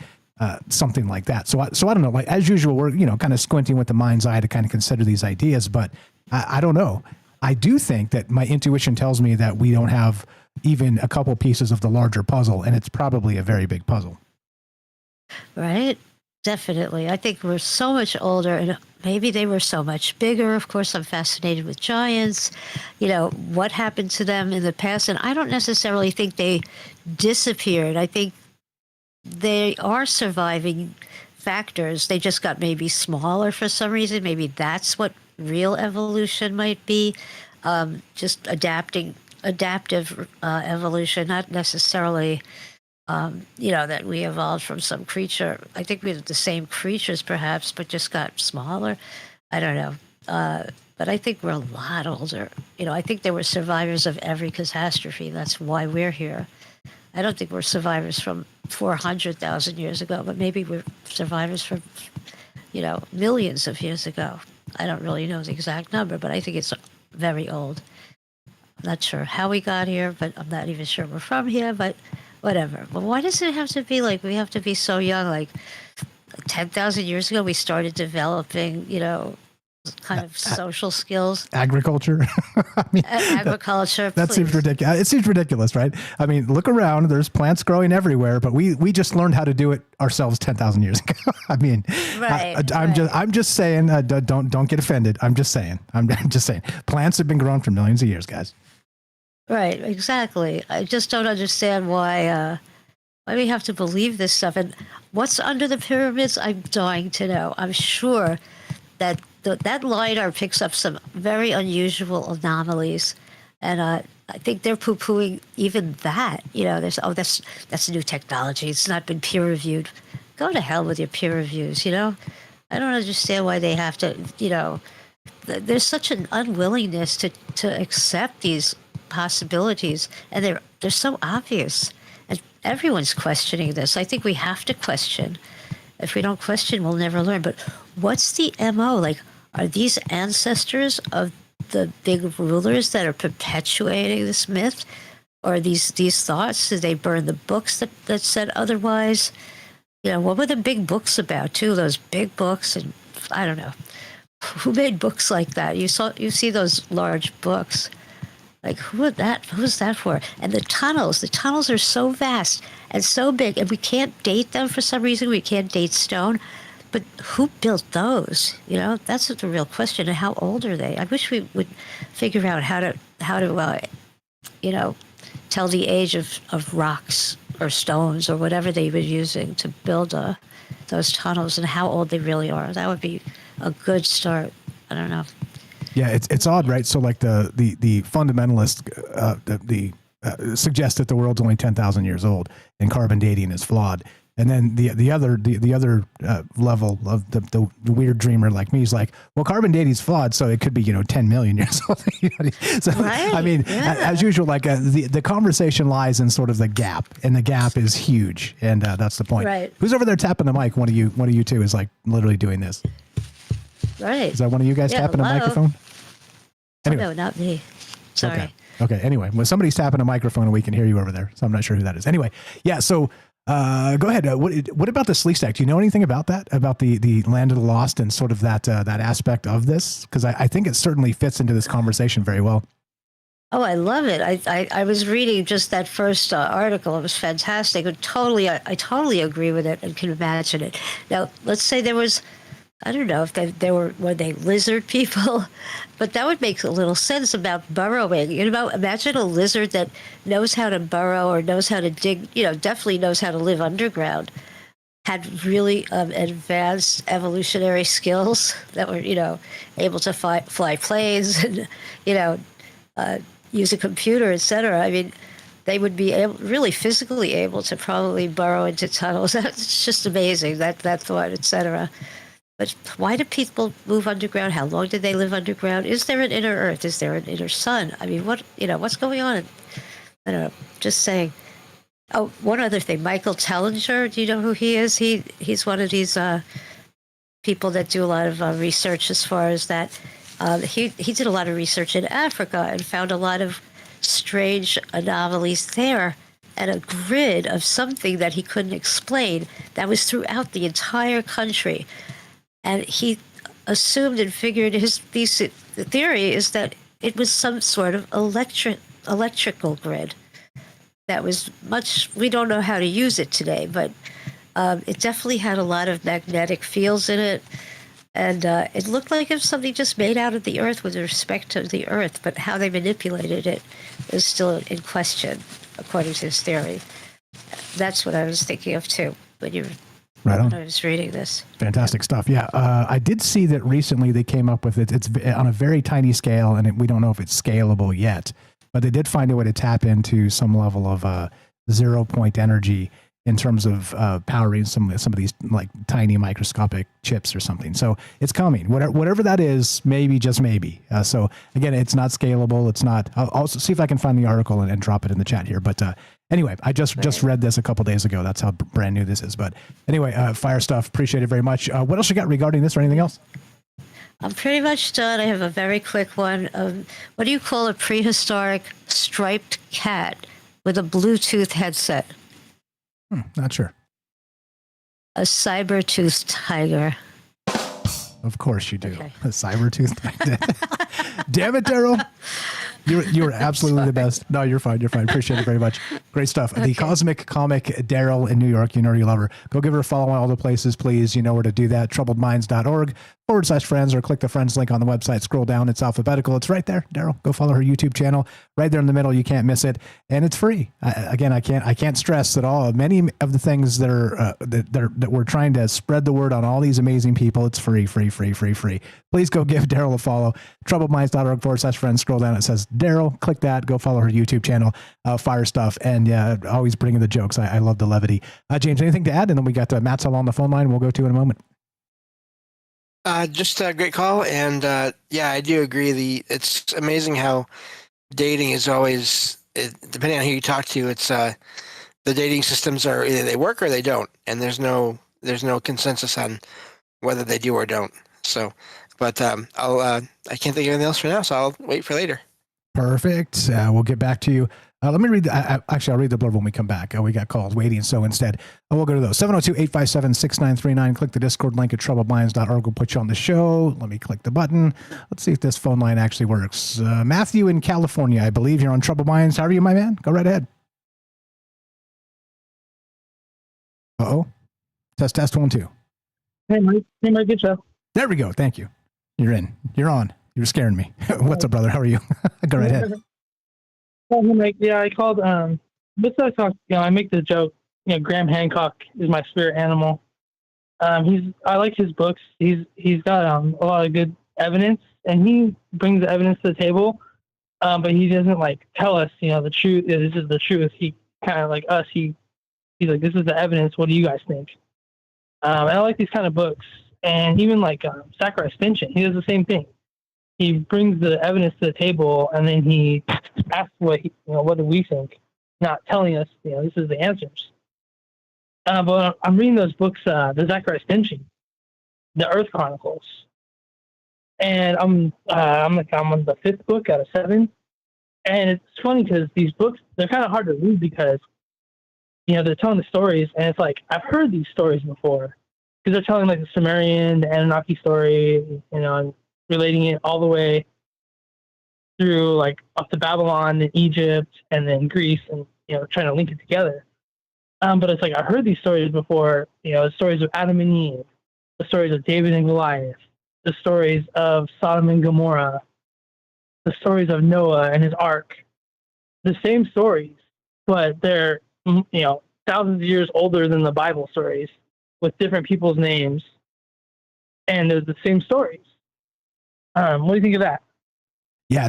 something like that. So I don't know. Like as usual, we're kind of squinting with the mind's eye to kind of consider these ideas, but I don't know. I do think that my intuition tells me that we don't have even a couple pieces of the larger puzzle, and it's probably a very big puzzle.
Right. Definitely. I think we're so much older, and maybe they were so much bigger. Of course, I'm fascinated with giants. What happened to them in the past? And I don't necessarily think they disappeared. I think they are surviving factors. They just got maybe smaller for some reason. Maybe that's what real evolution might be. Just adaptive evolution, not necessarily that we evolved from some creature. I think we have the same creatures, perhaps, but just got smaller. I don't know. But I think we're a lot older. I think there were survivors of every catastrophe. That's why we're here. I don't think we're survivors from 400,000 years ago, but maybe we're survivors from, millions of years ago. I don't really know the exact number, but I think it's very old. I'm not sure how we got here, but I'm not even sure we're from here, but whatever. But why does it have to be like we have to be so young? Like 10,000 years ago, we started developing, kind of social skills.
Agriculture. I mean,
agriculture.
That seems ridiculous. It seems ridiculous, right? I mean, look around. There's plants growing everywhere, but we just learned how to do it ourselves 10,000 years ago. I mean,
right,
I'm just saying. Don't get offended. I'm just saying. I'm just saying. Plants have been growing for millions of years, guys.
Right, exactly. I just don't understand why we have to believe this stuff. And what's under the pyramids? I'm dying to know. I'm sure that that LiDAR picks up some very unusual anomalies, and I think they're poo-pooing even that. That's new technology. It's not been peer reviewed. Go to hell with your peer reviews. I don't understand why they have to. There's such an unwillingness to accept these possibilities, and they're so obvious, and everyone's questioning this. I think we have to question. If we don't question, we'll never learn. But what's the MO? Like, are these ancestors of the big rulers that are perpetuating this myth, or these thoughts? Did they burn the books that said otherwise? What were the big books about too? Those big books, and I don't know who made books like that. You see those large books. Like, who's that for? And the tunnels are so vast and so big, and we can't date them for some reason. We can't date stone. But who built those? That's the real question. And how old are they? I wish we would figure out how to tell the age of rocks or stones or whatever they were using to build those tunnels and how old they really are. That would be a good start. I don't know.
Yeah, it's odd, right? So like the fundamentalists suggest that the world's only 10,000 years old and carbon dating is flawed. And then the other level of the weird dreamer like me is like, well, carbon dating is flawed, so it could be 10 million years old. So
right,
I mean,
yeah.
As usual, like the conversation lies in sort of the gap, and the gap is huge, and that's the point.
Right.
Who's over there tapping the mic? One of you two is like literally doing this.
Right.
Is that one of you guys tapping a microphone? Anyway.
Oh, no, not me. Sorry.
Okay. Anyway, when somebody's tapping a microphone and we can hear you over there, so I'm not sure who that is. Anyway, yeah. So go ahead. What about the Sleek Stack? Do you know anything about that? About the Land of the Lost and sort of that aspect of this? Because I think it certainly fits into this conversation very well.
Oh, I love it. I was reading just that first article. It was fantastic. I totally agree with it and can imagine it. Now, let's say there was, I don't know if were they lizard people, but that would make a little sense about burrowing. Imagine a lizard that knows how to burrow or knows how to dig, definitely knows how to live underground, had really advanced evolutionary skills that were, able to fly planes and, use a computer, etc. I mean, they would be really physically able to probably burrow into tunnels. That's just amazing, that thought, etc. But why do people move underground? How long did they live underground? Is there an inner Earth? Is there an inner sun? I mean, what's going on? I don't know. Just saying. Oh, one other thing. Michael Tellinger, do you know who he is? He's one of these people that do a lot of research as far as that. He did a lot of research in Africa and found a lot of strange anomalies there, and a grid of something that he couldn't explain that was throughout the entire country. And he assumed and figured the theory is that it was some sort of electrical grid that was we don't know how to use it today, but It definitely had a lot of magnetic fields in it. And it looked like it was something just made out of the earth with respect to the earth, but how they manipulated it is still in question, according to this theory. That's what I was thinking of, too, when I was reading this.
Fantastic stuff. Yeah. I did see that recently they came up with it. It's on a very tiny scale, and we don't know if it's scalable yet, but they did find a way to tap into some level of 0 point energy in terms of powering some of these like tiny microscopic chips or something. So it's coming. Whatever that is, maybe, just maybe. So again, it's not scalable. It's not. I'll also see if I can find the article and drop it in the chat here. But anyway, I just read this a couple days ago. That's how brand new this is. But anyway, fire stuff. Appreciate it very much. What else you got regarding this or anything else?
I'm pretty much done. I have a very quick one. What do you call a prehistoric striped cat with a Bluetooth headset?
Not sure.
A saber-toothed tiger.
Of course you do.
Okay.
A saber-toothed tiger. Damn it, Daryl. You were absolutely the best. No, you're fine. You're fine. Appreciate it very much. Great stuff. Okay. The Cosmic Comic, Daryl in New York. You know you love her. Go give her a follow on all the places, please. You know where to do that. troubledminds.org/friends, or click the friends link on the website. Scroll down. It's alphabetical. It's right there. Daryl, go follow her YouTube channel. Right there in the middle. You can't miss it. And it's free. Again, I can't stress at all. Many of the things that are that we're trying to spread the word on all these amazing people. It's free. Please go give Daryl a follow. troubledminds.org/friends. Scroll down. It says Daryl. Click that. Go follow her YouTube channel. Fire stuff. And always bringing the jokes. I love the levity. James, anything to add? And then we got Matt Sell on the phone line. We'll go to in a moment.
Just a great call. And yeah, I do agree. It's amazing how dating is always, depending on who you talk to, it's the dating systems are either they work or they don't. And there's no consensus on whether they do or don't. So, but I can't think of anything else for now, so I'll wait for later.
Perfect. We'll get back to you. Let me read. Actually, I'll read the blurb when we come back. We got calls waiting, so instead, we'll go to those. 702-857-6939. Click the Discord link at troubledminds.org. We'll put you on the show. Let me click the button. Let's see if this phone line actually works. Matthew in California, I believe you're on Troubled Minds. How are you, my man? Go right ahead. Uh-oh. Test 1 2.
Hey, Mike. Good show.
There we go. Thank you. You're in. You're on. You were scaring me. What's up, brother? How are you? Go right ahead.
Oh, hey, Mike. Yeah, I called. Besides talk, I make the joke. Graham Hancock is my spirit animal. I like his books. He's got a lot of good evidence, and he brings the evidence to the table. But he doesn't tell us, the truth. This is the truth. He kind of like us. He's like, this is the evidence. What do you guys think? And I like these kind of books. And even Sakurai Extension, he does the same thing. He brings the evidence to the table, and then he asks what do we think, not telling us, this is the answers. But I'm reading those books, the Sakurai Extension, the Earth Chronicles, and I'm on the 5th book out of 7. And it's funny because these books, they're kind of hard to read because they're telling the stories, and it's like I've heard these stories before because they're telling the Sumerian, the Anunnaki story, and relating it all the way through up to Babylon and Egypt and then Greece, and trying to link it together. But it's I heard these stories before, the stories of Adam and Eve, the stories of David and Goliath, the stories of Sodom and Gomorrah, the stories of Noah and his ark. The same stories, but they're thousands of years older than the Bible stories with different people's names, and they're the same stories. What do you think of that?
Yeah,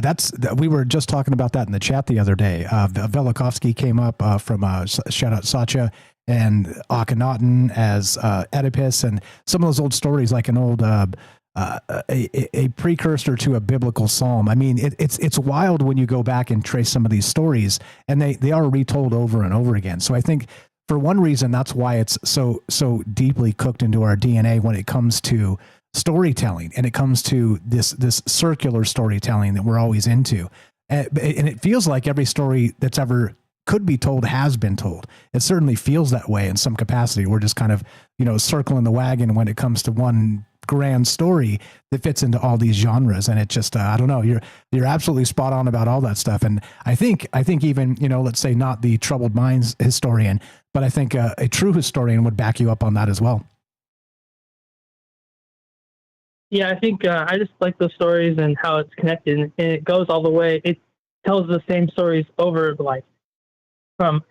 we were just talking about that in the chat the other day. Velikovsky came up from shout out Satya and Akhenaten as Oedipus, and some of those old stories, like an old a precursor to a biblical psalm. I mean, it's wild when you go back and trace some of these stories, and they are retold over and over again. So I think for one reason, that's why it's so deeply cooked into our DNA when it comes to storytelling, and it comes to this circular storytelling that we're always into. And it feels like every story that's ever could be told has been told. It certainly feels that way in some capacity. We're just kind of, circling the wagon when it comes to one grand story that fits into all these genres. And it just, I don't know, you're absolutely spot on about all that stuff. And I think even, let's say not the Troubled Minds historian, but I think a true historian would back you up on that as well.
Yeah, I think I just like those stories and how it's connected, and it goes all the way. It tells the same stories over, like from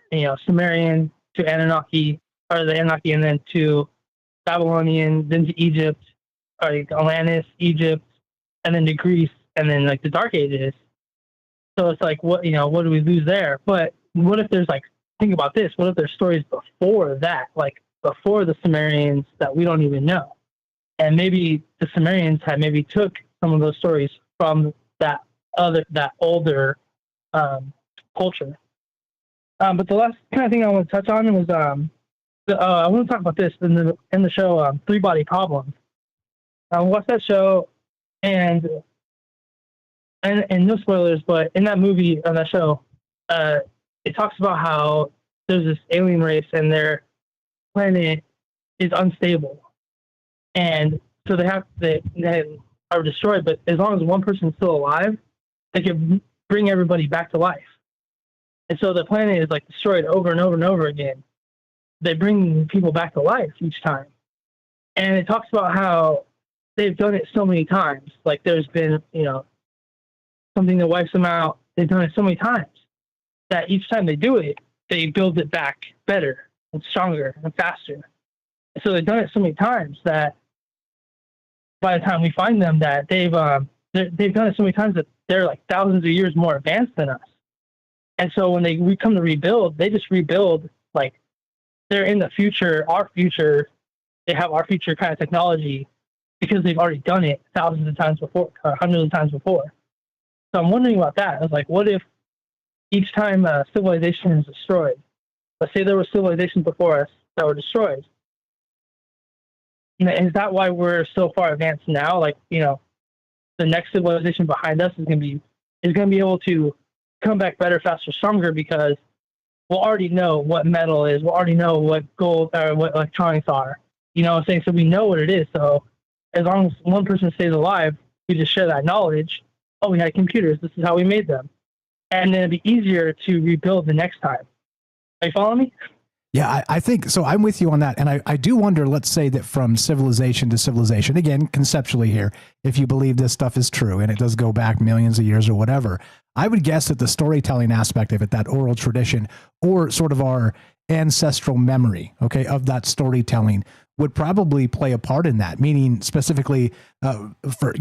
Sumerian to Anunnaki, or the Anunnaki, and then to Babylonian, then to Egypt, or like Atlantis, Egypt, and then to Greece, and then like the Dark Ages. So it's like, what do we lose there? But what if there's like, think about this, what if there's stories before that, like before the Sumerians that we don't even know? And maybe the Sumerians had maybe took some of those stories from that older culture. But the last kind of thing I want to touch on was I want to talk about this in the show, Three Body Problem. I watched that show, and no spoilers, but in that movie, on that show, it talks about how there's this alien race and their planet is unstable, and so they are destroyed. But as long as one person's still alive, they can bring everybody back to life. And so the planet is like destroyed over and over and over again. They bring people back to life each time, and it talks about how they've done it so many times. Like there's been something that wipes them out. They've done it so many times that each time they do it, they build it back better and stronger and faster. So they've done it so many times that by the time we find them, that they've done it so many times that they're like thousands of years more advanced than us. And so when we come to rebuild, they just rebuild like they're in the future, our future. They have our future kind of technology because they've already done it thousands of times before, or hundreds of times before. So I'm wondering about that. I was like, what if each time a civilization is destroyed, let's say there were civilizations before us that were destroyed, is that why we're so far advanced now? Like, the next civilization behind us is going to be able to come back better, faster, stronger, because we'll already know what metal is. We'll already know what gold or what electronics are. You know what I'm saying? So we know what it is. So as long as one person stays alive, we just share that knowledge. Oh, we had computers. This is how we made them. And then it'd be easier to rebuild the next time. Are you following me?
Yeah, I think so. I'm with you on that. And I do wonder, let's say that from civilization to civilization, again, conceptually here, if you believe this stuff is true and it does go back millions of years or whatever, I would guess that the storytelling aspect of it, that oral tradition or sort of our ancestral memory, okay, of that storytelling would probably play a part in that, meaning specifically for,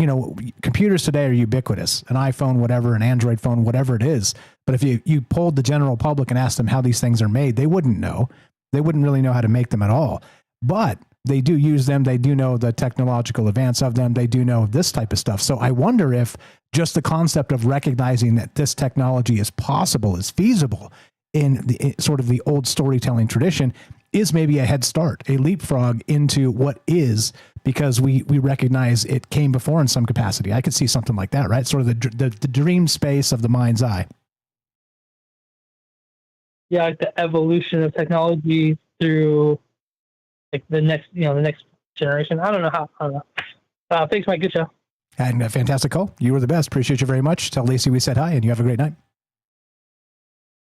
computers today are ubiquitous, an iPhone, whatever, an Android phone, whatever it is. But if you polled the general public and asked them how these things are made, they wouldn't know. They wouldn't really know how to make them at all. But they do use them. They do know the technological advance of them. They do know this type of stuff. So I wonder if just the concept of recognizing that this technology is possible, is feasible in sort of the old storytelling tradition is maybe a head start, a leapfrog into what is, because we recognize it came before in some capacity. I could see something like that, right? Sort of the dream space of the mind's eye.
Yeah, like the evolution of technology through like the next generation. I don't know. Thanks, Mike. Good show.
And a fantastic call. You were the best. Appreciate you very much. Tell Lacey we said hi, and you have a great night.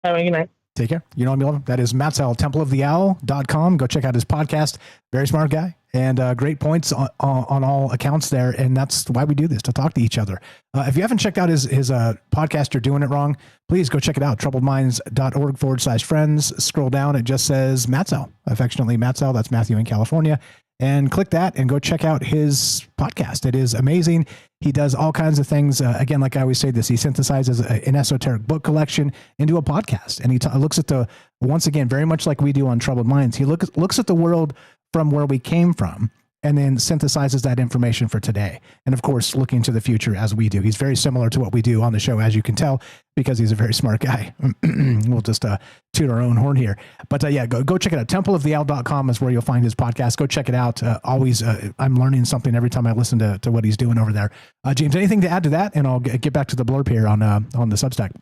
Have a good night.
Take care. You know what I mean? That is Matt Sell, templeoftheowl.com. Go check out his podcast. Very smart guy and great points on all accounts there. And that's why we do this, to talk to each other. If you haven't checked out his podcast, You're Doing It Wrong, please go check it out. troubledminds.org/friends. Scroll down. It just says Matt Sell, affectionately Matt Sell. That's Matthew in California. And click that and go check out his podcast. It is amazing. He does all kinds of things. Again, like I always say this, he synthesizes an esoteric book collection into a podcast. And he looks at once again, very much like we do on Troubled Minds, he looks at the world from where we came from and then synthesizes that information for today. And of course, looking to the future as we do. He's very similar to what we do on the show, as you can tell, because he's a very smart guy. We'll just toot our own horn here. But yeah, go check it out. templeoftheowl.com is where you'll find his podcast. Go check it out. Always, I'm learning something every time I listen to what he's doing over there. James, anything to add to that? And I'll get back to the blurb here on the Substack.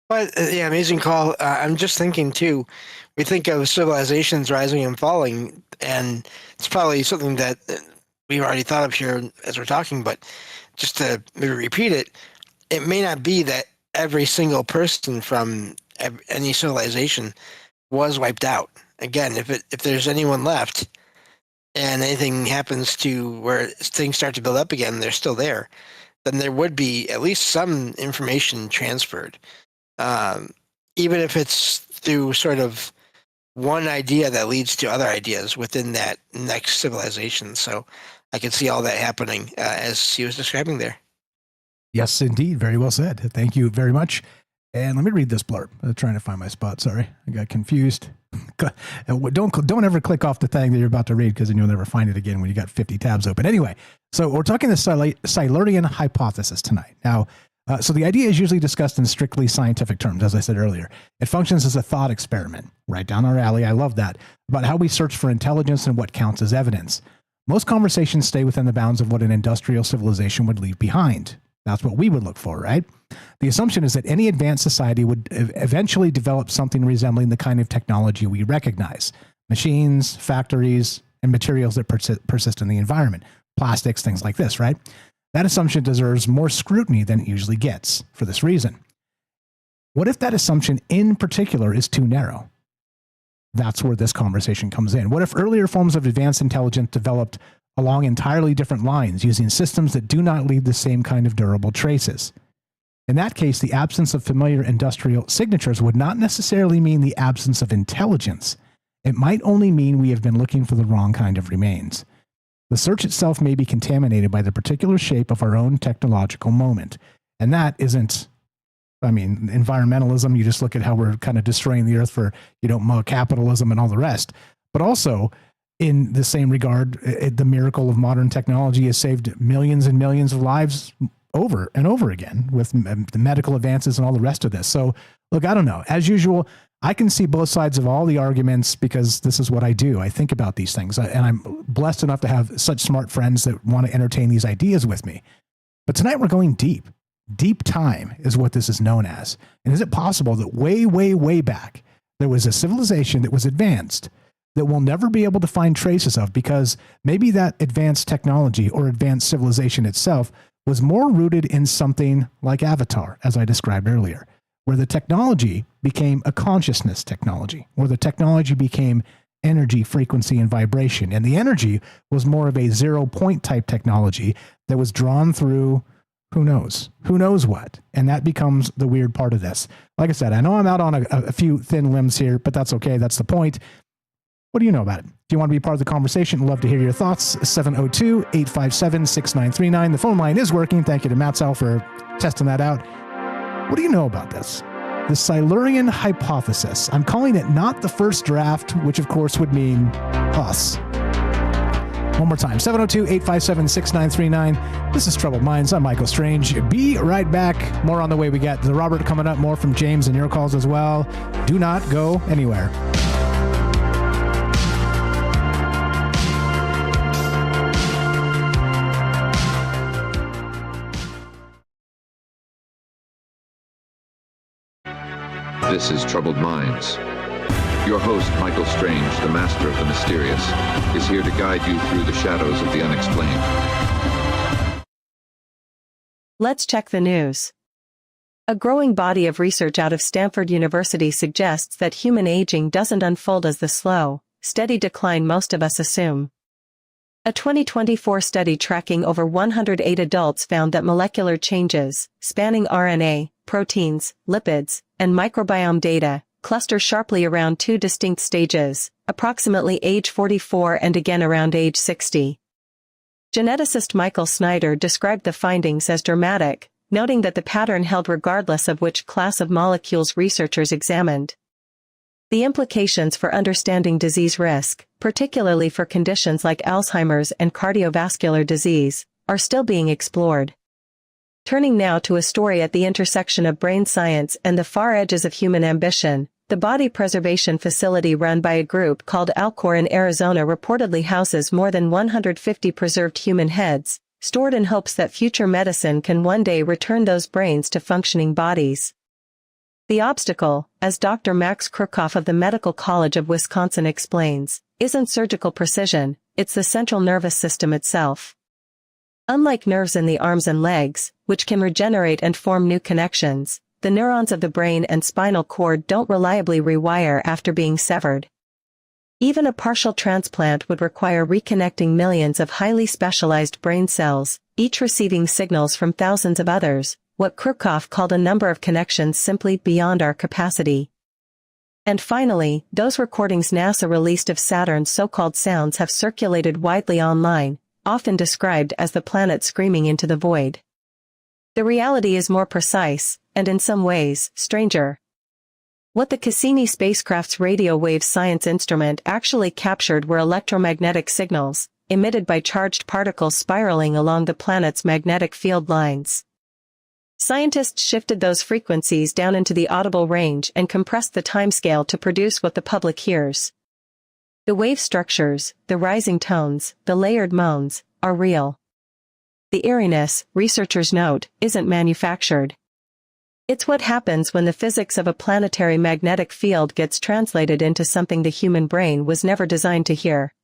But yeah, amazing call. I'm just thinking too, we think of civilizations rising and falling, and it's probably something that we've already thought of here as we're talking, but just to maybe repeat it, it may not be that every single person from any civilization was wiped out. Again, if there's anyone left and anything happens to where things start to build up again, they're still there, then there would be at least some information transferred. Even if it's through sort of one idea that leads to other ideas within that next civilization. So I can see all that happening as he was describing there.
Yes, indeed. Very well said. Thank you very much. And let me read this blurb. I'm trying to find my spot. Sorry, I got confused. Don't ever click off the thing that you're about to read, because then you'll never find it again when you got 50 tabs open. Anyway, so we're talking the Silurian Hypothesis tonight. Now, so the idea is usually discussed in strictly scientific terms, as I said earlier. It functions as a thought experiment, right down our alley. I love that. About how we search for intelligence and what counts as evidence. Most conversations stay within the bounds of what an industrial civilization would leave behind. That's what we would look for, right? The assumption is that any advanced society would eventually develop something resembling the kind of technology we recognize. Machines, factories, and materials that persist in the environment. Plastics, things like this, right? That assumption deserves more scrutiny than it usually gets for this reason. What if that assumption in particular is too narrow? That's where this conversation comes in. What if earlier forms of advanced intelligence developed along entirely different lines, using systems that do not leave the same kind of durable traces? In that case, the absence of familiar industrial signatures would not necessarily mean the absence of intelligence. It might only mean we have been looking for the wrong kind of remains. The search itself may be contaminated by the particular shape of our own technological moment. And that isn't, environmentalism. You just look at how we're kind of destroying the earth for, capitalism and all the rest. But also, in the same regard, the miracle of modern technology has saved millions and millions of lives over and over again with the medical advances and all the rest of this. So, look, I don't know. As usual, I can see both sides of all the arguments because this is what I do. I think about these things, and I'm blessed enough to have such smart friends that want to entertain these ideas with me. But tonight we're going deep. Deep time is what this is known as. And is it possible that way, way, way back, there was a civilization that was advanced that we'll never be able to find traces of, because maybe that advanced technology or advanced civilization itself was more rooted in something like Avatar, as I described earlier, where the technology became a consciousness technology, where the technology became energy, frequency, and vibration. And the energy was more of a 0-point type technology that was drawn through who knows what. And that becomes the weird part of this. Like I said, I know I'm out on a few thin limbs here, but that's okay. That's the point. What do you know about it? If you want to be part of the conversation, I'd love to hear your thoughts. 702-857-6939. The phone line is working. Thank you to Matzell for testing that out. What do you know about this? The Silurian Hypothesis. I'm calling it not the first draft, which of course would mean us. One more time, 702-857-6939. This is Troubled Minds. I'm Michael Strange. Be right back. More on the way. We got the Robert coming up, more from James and your calls as well. Do not go anywhere.
This is Troubled Minds. Your host, Michael Strange, the master of the mysterious, is here to guide you through the shadows of the unexplained.
Let's check the news. A growing body of research out of Stanford University suggests that human aging doesn't unfold as the slow, steady decline most of us assume. A 2024 study tracking over 108 adults found that molecular changes, spanning RNA, proteins, lipids, and microbiome data, cluster sharply around two distinct stages, approximately age 44 and again around age 60. Geneticist Michael Snyder described the findings as dramatic, noting that the pattern held regardless of which class of molecules researchers examined. The implications for understanding disease risk, particularly for conditions like Alzheimer's and cardiovascular disease, are still being explored. Turning now to a story at the intersection of brain science and the far edges of human ambition, the body preservation facility run by a group called Alcor in Arizona reportedly houses more than 150 preserved human heads, stored in hopes that future medicine can one day return those brains to functioning bodies. The obstacle, as Dr. Max Kirchhoff of the Medical College of Wisconsin explains, isn't surgical precision, it's the central nervous system itself. Unlike nerves in the arms and legs, which can regenerate and form new connections, the neurons of the brain and spinal cord don't reliably rewire after being severed. Even a partial transplant would require reconnecting millions of highly specialized brain cells, each receiving signals from thousands of others, what Kirchhoff called a number of connections simply beyond our capacity. And finally, those recordings NASA released of Saturn's so-called sounds have circulated widely online, often described as the planet screaming into the void. The reality is more precise, and in some ways, stranger. What the Cassini spacecraft's radio wave science instrument actually captured were electromagnetic signals, emitted by charged particles spiraling along the planet's magnetic field lines. Scientists shifted those frequencies down into the audible range and compressed the timescale to produce what the public hears. The wave structures, the rising tones, the layered moans, are real. The eeriness, researchers note, isn't manufactured. It's what happens when the physics of a planetary magnetic field gets translated into something the human brain was never designed to hear.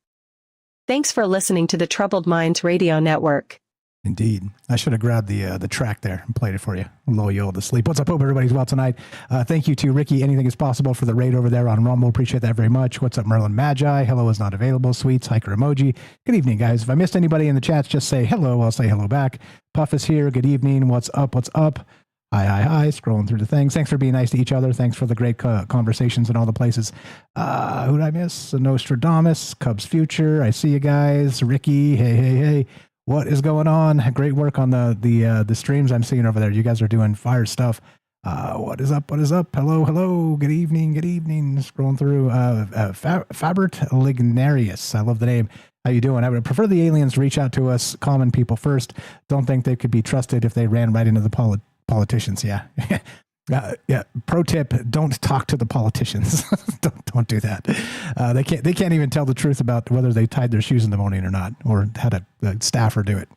Thanks for listening to the Troubled Minds Radio Network.
Indeed. I should have grabbed the track there and played it for you. Lull you all to sleep. What's up? Hope everybody's well tonight. Thank you to Ricky. Anything is possible for the raid over there on Rumble. Appreciate that very much. What's up, Merlin Magi? Hello is not available. Sweets, hiker emoji. Good evening, guys. If I missed anybody in the chats, just say hello. I'll say hello back. Puff is here. Good evening. What's up? What's up? Hi. Scrolling through the things. Thanks for being nice to each other. Thanks for the great conversations in all the places. Who did I miss? Nostradamus, Cubs Future. I see you guys. Ricky. Hey. What is going on? Great work on the streams I'm seeing over there. You guys are doing fire stuff. What is up? Hello. Good evening. Scrolling through. Fabert Lignarius. I love the name. How you doing? I would prefer the aliens reach out to us, common people first. Don't think they could be trusted if they ran right into the politicians. Yeah. Yeah. Pro tip: don't talk to the politicians. don't do that. They can't even tell the truth about whether they tied their shoes in the morning or not, or had a staffer do it.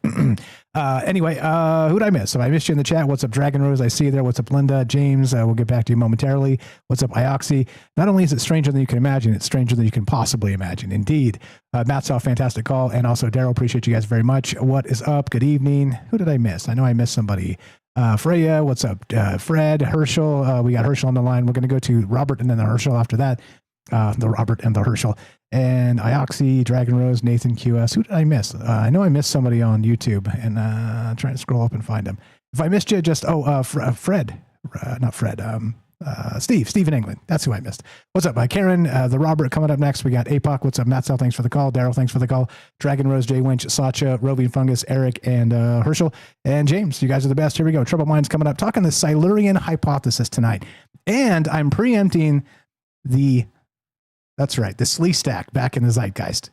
Anyway, who'd I miss? So I missed you in the chat. What's up, Dragon Rose? I see you there. What's up, Linda? James? We'll get back to you momentarily. What's up, Ioxy? Not only is it stranger than you can imagine, it's stranger than you can possibly imagine. Indeed. Matt saw a fantastic call, and also Daryl. Appreciate you guys very much. What is up? Good evening. Who did I miss? I know I missed somebody. Freya, what's up? Fred, Herschel, we got Herschel on the line. We're going to go to Robert and then the Herschel after that. The Robert and the Herschel. And Ioxy, Dragon Rose, Nathan QS. Who did I miss? I know I missed somebody on YouTube, and trying to scroll up and find him. If I missed you, just, Fred. Not Fred. Steve in England. That's who I missed. What's up? Karen, the Robert coming up next. We got APOC. What's up? Matt Sell, thanks for the call. Daryl, thanks for the call. Dragon Rose, Jay Winch, Sacha, Roving Fungus, Eric, and Herschel, and James. You guys are the best. Here we go. Troubled Minds coming up. Talking the Silurian Hypothesis tonight. And I'm preempting that's right, the Slee Stack back in the zeitgeist.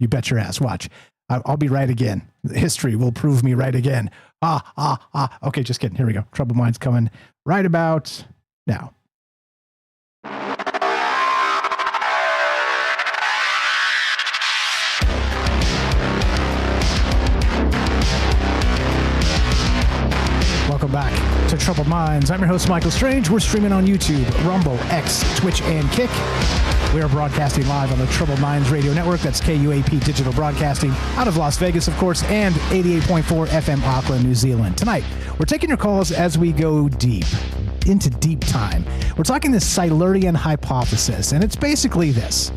You bet your ass. Watch. I'll be right again. History will prove me right again. Okay, just kidding. Here we go. Troubled Minds coming right about now. Welcome back to Troubled Minds. I'm your host, Michael Strange. We're streaming on YouTube, Rumble, X, Twitch, and Kick. We are broadcasting live on the Troubled Minds Radio Network. That's KUAP Digital Broadcasting out of Las Vegas, of course, and 88.4 FM Auckland, New Zealand. Tonight, we're taking your calls as we go deep, into deep time. We're talking the Silurian Hypothesis, and it's basically this.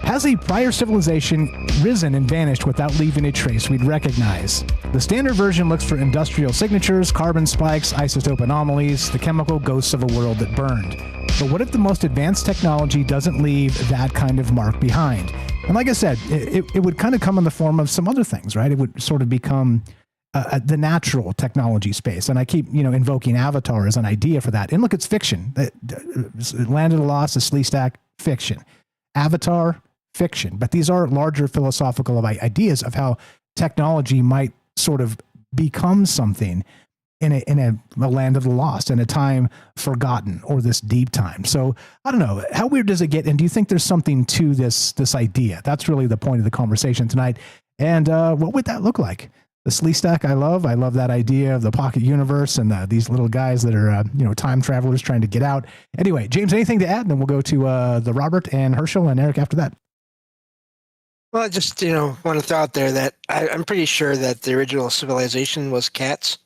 Has a prior civilization risen and vanished without leaving a trace we'd recognize? The standard version looks for industrial signatures, carbon spikes, isotope anomalies, the chemical ghosts of a world that burned. But what if the most advanced technology doesn't leave that kind of mark behind? And like I said, it would kind of come in the form of some other things, right? It would sort of become the natural technology space. And I keep, invoking Avatar as an idea for that. And look, it's fiction. Land of the Lost, the Slee Stack, fiction. Avatar, fiction. But these are larger philosophical ideas of how technology might sort of become something in a land of the lost, in a time forgotten, or this deep time. So I don't know, how weird does it get? And do you think there's something to this idea? That's really the point of the conversation tonight. And what would that look like? The Slee Stack, I love that idea of the pocket universe and these little guys that are time travelers trying to get out. Anyway, James, anything to add? And then we'll go to the Robert and Herschel and Eric after that.
Well, I just want to throw out there that I'm pretty sure that the original civilization was cats.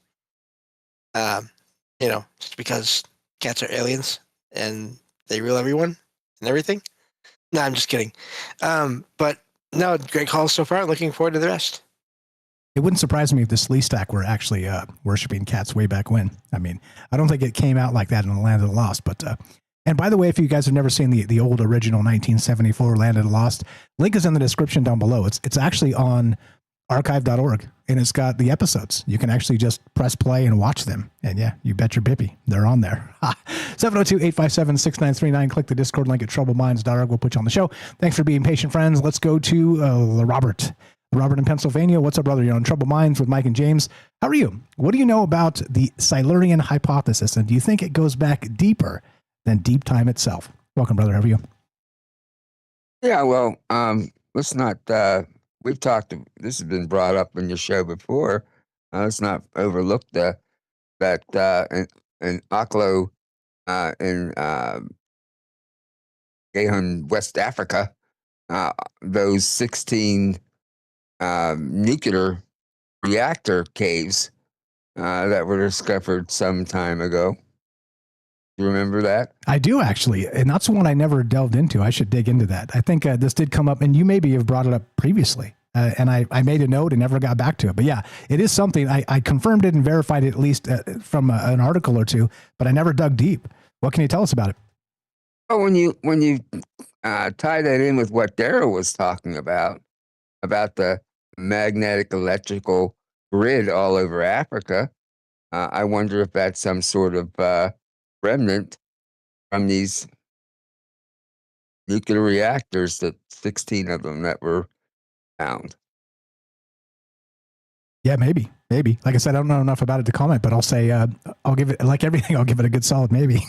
Just because cats are aliens and they rule everyone and everything. No, I'm just kidding. But no, great calls so far. Looking forward to the rest.
It wouldn't surprise me if the Sleestack were actually worshiping cats way back when. I mean, I don't think it came out like that in the Land of the Lost. But and by the way, if you guys have never seen the old original 1974 Land of the Lost, link is in the description down below. It's actually on archive.org, and it's got the episodes. You can actually just press play and watch them. And yeah, you bet your bippy, they're on there. 702-857-6939. Click the Discord link at troubledminds.org. We'll put you on the show. Thanks for being patient, friends. Let's go to Robert. Robert in Pennsylvania. What's up, brother? You're on Troubled Minds with Mike and James. How are you? What do you know about the Silurian Hypothesis? And do you think it goes back deeper than deep time itself? Welcome, brother. How are you?
Yeah, well, let's not, we've talked, this has been brought up in your show before. Let's not overlook that in Aklo, in Gahun, West Africa, those 16 nuclear reactor caves that were discovered some time ago. You remember that?
I do, actually. And that's one I never delved into. I should dig into that. I think this did come up, and you maybe have brought it up previously. And I made a note and never got back to it. But yeah, it is something. I confirmed it and verified it at least from an article or two, but I never dug deep. What can you tell us about it?
Well, when you tie that in with what Daryl was talking about the magnetic electrical grid all over Africa, I wonder if that's some sort of remnant from these nuclear reactors, that 16 of them that were found.
Yeah, maybe. Like I said, I don't know enough about it to comment, but I'll say I'll give it, like everything, I'll give it a good solid maybe.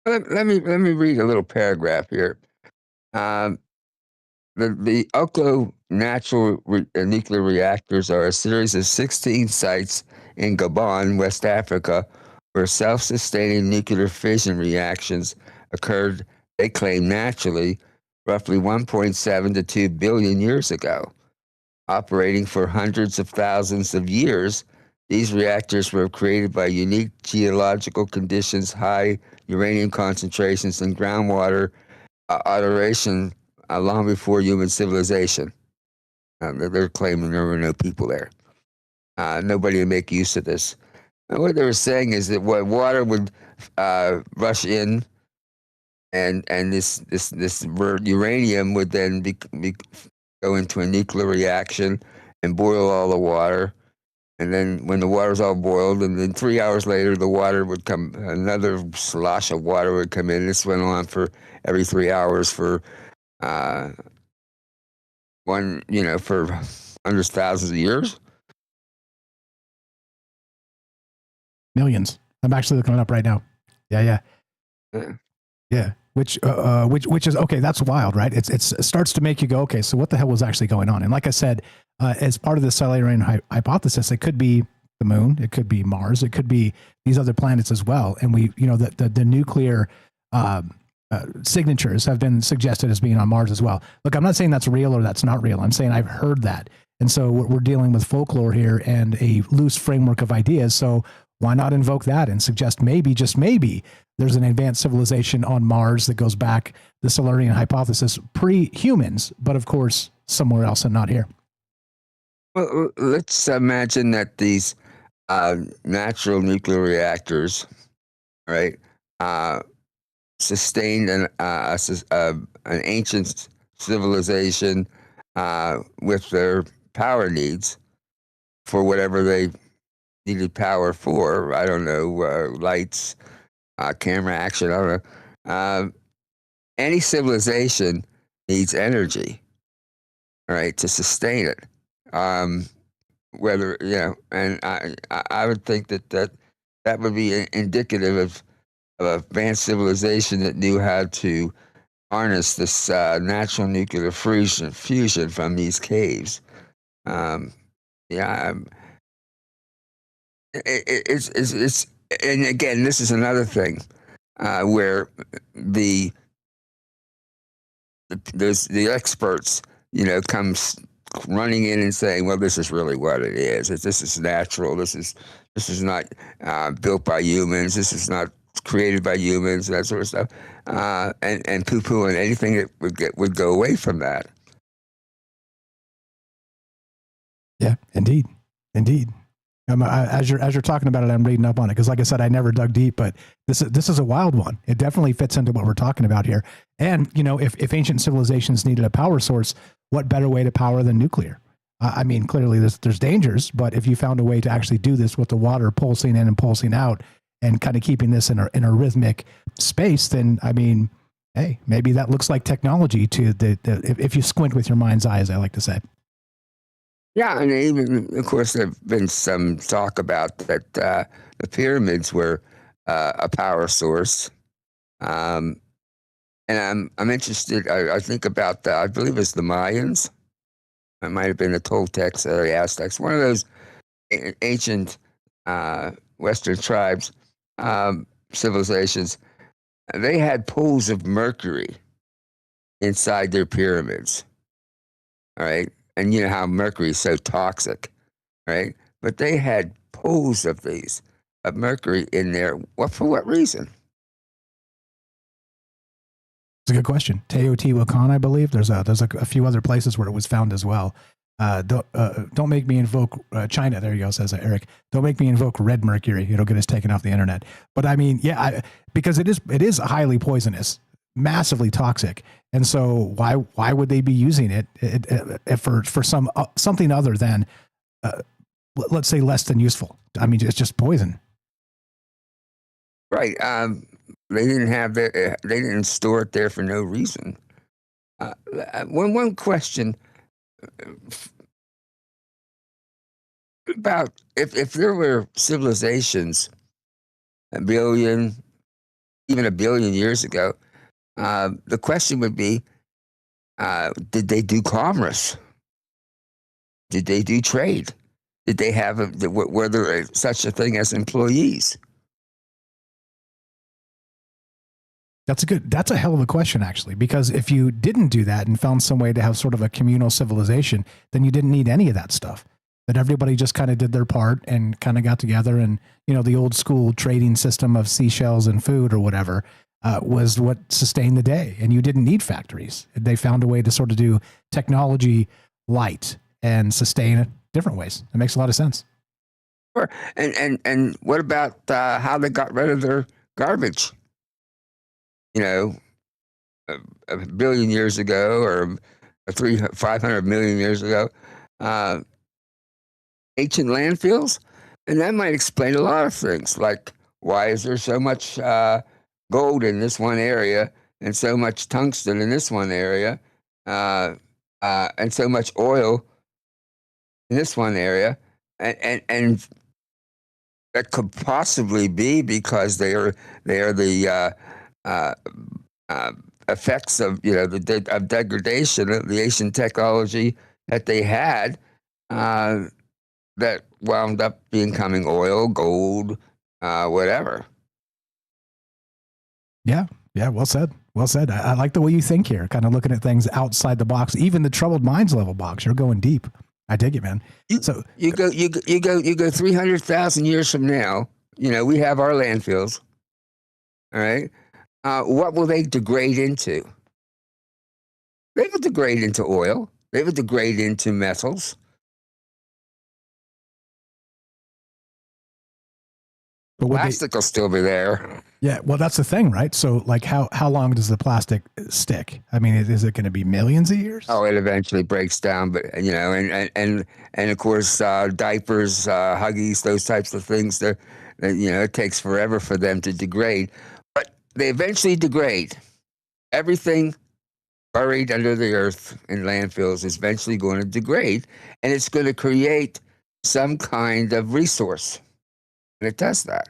Let me read a little paragraph here. The Oklo natural nuclear reactors are a series of 16 sites in Gabon, West Africa, where self-sustaining nuclear fission reactions occurred, they claim, naturally, roughly 1.7 to 2 billion years ago. Operating for hundreds of thousands of years, these reactors were created by unique geological conditions, high uranium concentrations, and groundwater alteration long before human civilization. They're claiming there were no people there. Nobody would make use of this. And what they were saying is that water would rush in, and this uranium would then go into a nuclear reaction and boil all the water. And then when the water's all boiled, and then 3 hours later, the water would come, another slosh of water would come in. This went on for every 3 hours for for hundreds, thousands of years.
Millions. I'm actually looking it up right now. Yeah. Which is okay. That's wild, right? It starts to make you go, okay, so what the hell was actually going on? And like I said, as part of the Silurian hypothesis, it could be the moon, it could be Mars, it could be these other planets as well. And the nuclear signatures have been suggested as being on Mars as well. Look, I'm not saying that's real or that's not real. I'm saying I've heard that. And so we're dealing with folklore here and a loose framework of ideas. So why not invoke that and suggest maybe, just maybe, there's an advanced civilization on Mars that goes back, the Silurian hypothesis, pre-humans, but of course, somewhere else and not here.
Well, let's imagine that these natural nuclear reactors, right, sustained an ancient civilization with their power needs for whatever they needed power for. I don't know, lights, camera action, I don't know. Any civilization needs energy, right, to sustain it. Whether, and I would think that would be indicative of advanced civilization that knew how to harness this natural nuclear fusion from these caves. It's and again, this is another thing where the experts, comes running in and saying, well, this is really what it is. This is natural. This is This is not built by humans. This is not created by humans, that sort of stuff. And poo-pooing anything that would go away from that.
Yeah, indeed. As you're talking about it, I'm reading up on it because, like I said, I never dug deep, but this is a wild one. It definitely fits into what we're talking about here. And if ancient civilizations needed a power source, what better way to power than nuclear? I mean, clearly there's dangers, but if you found a way to actually do this with the water pulsing in and pulsing out, and kind of keeping this in a rhythmic space, then I mean, hey, maybe that looks like technology to if you squint with your mind's eye, as I like to say.
Yeah, and even, of course, there's been some talk about that the pyramids were a power source. And I'm interested, I think about I believe it's the Mayans. It might have been the Toltecs or the Aztecs, one of those ancient Western tribes, civilizations. They had pools of mercury inside their pyramids, all right? And you know how mercury is so toxic, right? But they had pools of mercury in there. For what reason?
It's a good question. Teotihuacan, I believe. There's a few other places where it was found as well. Don't make me invoke China. There you go, says Eric. Don't make me invoke red mercury. It'll get us taken off the internet. But I mean, yeah, because it is highly poisonous, massively toxic, and so why would they be using it for something other than let's say less than useful? I mean, it's just poison.
Right. They didn't store it there for no reason. One question about if there were civilizations a billion years ago, the question would be, did they do commerce? Did they do trade? Did they have were there such a thing as employees?
That's a hell of a question, actually, because if you didn't do that and found some way to have sort of a communal civilization, then you didn't need any of that stuff. That everybody just kind of did their part and kind of got together, and the old school trading system of seashells and food or whatever was what sustained the day, and you didn't need factories. They found a way to sort of do technology light and sustain it different ways. It makes a lot of sense.
Sure. And what about how they got rid of their garbage? A billion years ago, or 500 million years ago, ancient landfills, and that might explain a lot of things, like why is there so much gold in this one area and so much tungsten in this one area, and so much oil in this one area, and that could possibly be because they are the effects of of degradation of the ancient technology that they had that wound up becoming oil, gold, whatever.
Yeah, well said. I like the way you think here, kind of looking at things outside the box, even the troubled minds level box. You're going deep. I dig it, man. So
you go 300,000 years from now. We have our landfills. All right. What will they degrade into? They will degrade into oil. They will degrade into metals. But plastic will still be there.
Yeah, well, that's the thing, right? So, like, how long does the plastic stick? I mean, is it going to be millions of years?
Oh, it eventually breaks down, but and of course, diapers, Huggies, those types of things. It takes forever for them to degrade. They eventually degrade. Everything buried under the earth in landfills is eventually going to degrade, and it's going to create some kind of resource. And it does that.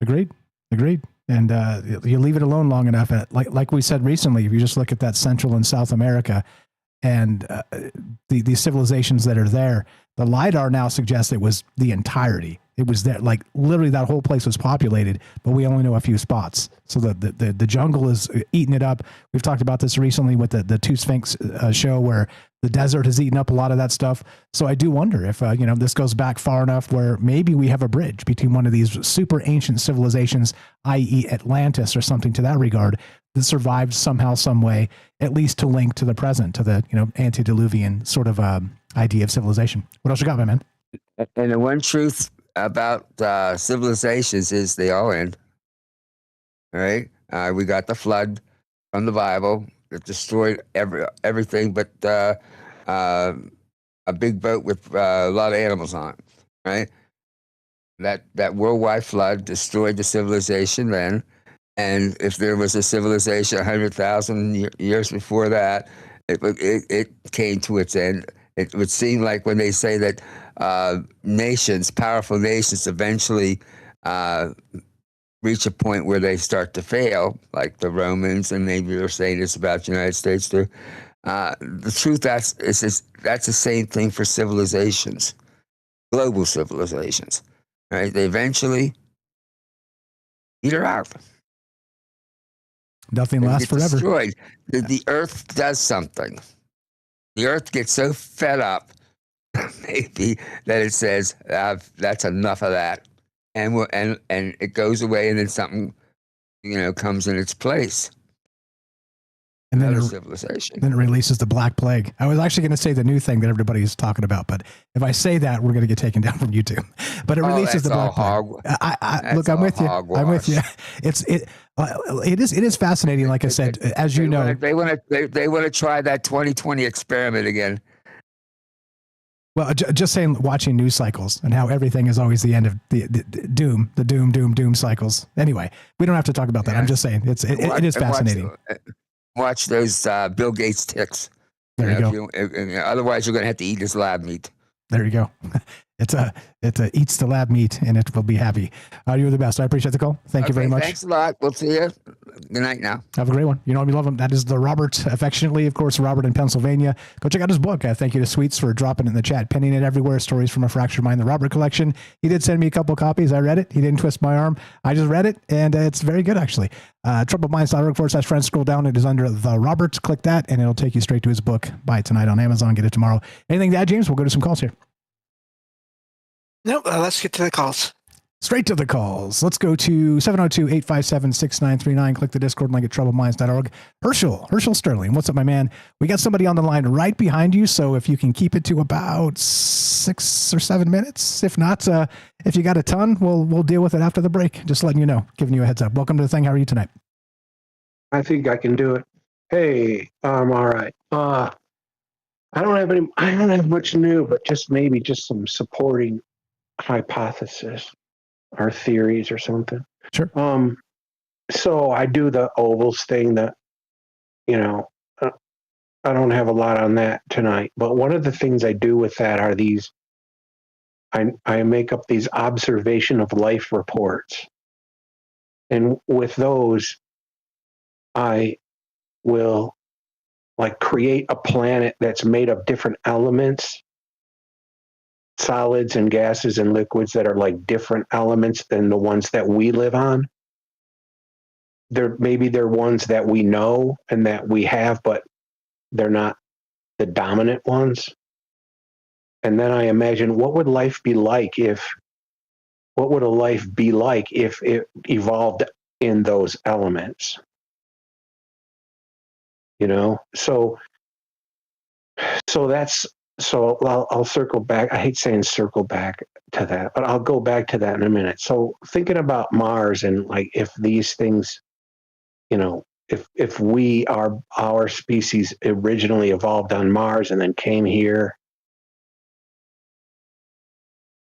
Agreed. And you leave it alone long enough. Like we said recently, if you just look at that Central and South America, and the civilizations that are there. The LiDAR now suggests it was the entirety. It was there, like literally that whole place was populated, but we only know a few spots. So the jungle is eating it up. We've talked about this recently with the Two Sphinx show, where the desert has eaten up a lot of that stuff. So I do wonder if this goes back far enough where maybe we have a bridge between one of these super ancient civilizations, i.e. Atlantis or something to that regard, that survived somehow, some way, at least to link to the present, to the antediluvian sort of idea of civilization. What else you got, my man?
And the one truth about civilizations is they all end. All right, we got the flood from the Bible that destroyed everything, but a big boat with a lot of animals on it. Right, that worldwide flood destroyed the civilization then. And if there was a civilization 100,000 years before that, it came to its end. It would seem like when they say that powerful nations eventually reach a point where they start to fail, like the Romans, and maybe they're saying this about the United States too. The truth that's the same thing for civilizations, global civilizations, right? They eventually peter out.
Nothing lasts forever.
Destroyed. The earth does something. The earth gets so fed up, maybe, that it says, that's enough of that. And it goes away, and then something, comes in its place.
And then
civilization.
Then it releases the Black Plague. I was actually going to say the new thing that everybody's talking about, but if I say that, we're going to get taken down from YouTube. But it releases the Black Plague. Look, I'm with you. Hogwash. I'm with you. It is fascinating. Like I said, as you know,
they want to try that 2020 experiment again.
Well, just saying, watching news cycles and how everything is always the end of the doom cycles. Anyway, we don't have to talk about that. Yeah. I'm just saying it is fascinating.
Watch those Bill Gates ticks.
There you go.
Otherwise, you're going to have to eat his lab meat.
There you go. It eats the lab meat, and it will be happy. You're the best. I appreciate the call. Thank you very much.
Thanks a lot. We'll see you. Good night now.
Have a great one. You know, we love him. That is the Robert, affectionately, of course, Robert in Pennsylvania. Go check out his book. Thank you to Sweets for dropping it in the chat, pinning it everywhere. Stories from a Fractured Mind, the Robert collection. He did send me a couple copies. I read it. He didn't twist my arm. I just read it, and it's very good, actually. TroubledMinds.org/friends. Scroll down. It is under the Robert. Click that, and it'll take you straight to his book. Buy it tonight on Amazon. Get it tomorrow. Anything to add, James? We'll go to some calls here.
Nope, let's get to the calls.
Straight to the calls. Let's go to 702-857-6939. Click the Discord link at TroubledMinds.org. Herschel Sterling. What's up, my man? We got somebody on the line right behind you, so if you can keep it to about 6 or 7 minutes. If not, if you got a ton, we'll deal with it after the break. Just letting you know, giving you a heads up. Welcome to the thing. How are you tonight?
I think I can do it. Hey, I'm all right. I don't have much new, but just some supporting hypothesis or theories or something.
Sure.
So I do the ovals thing that, I don't have a lot on that tonight, but one of the things I do with that are these, I make up these observation of life reports. And with those, I will create a planet that's made of different elements, solids and gases and liquids that are like different elements than the ones that we live on. They're ones that we know and that we have, but they're not the dominant ones. And then I imagine what would a life be like if it evolved in those elements? So I'll circle back. I hate saying circle back to that, but I'll go back to that in a minute. So thinking about Mars and if these things, if our species originally evolved on Mars and then came here,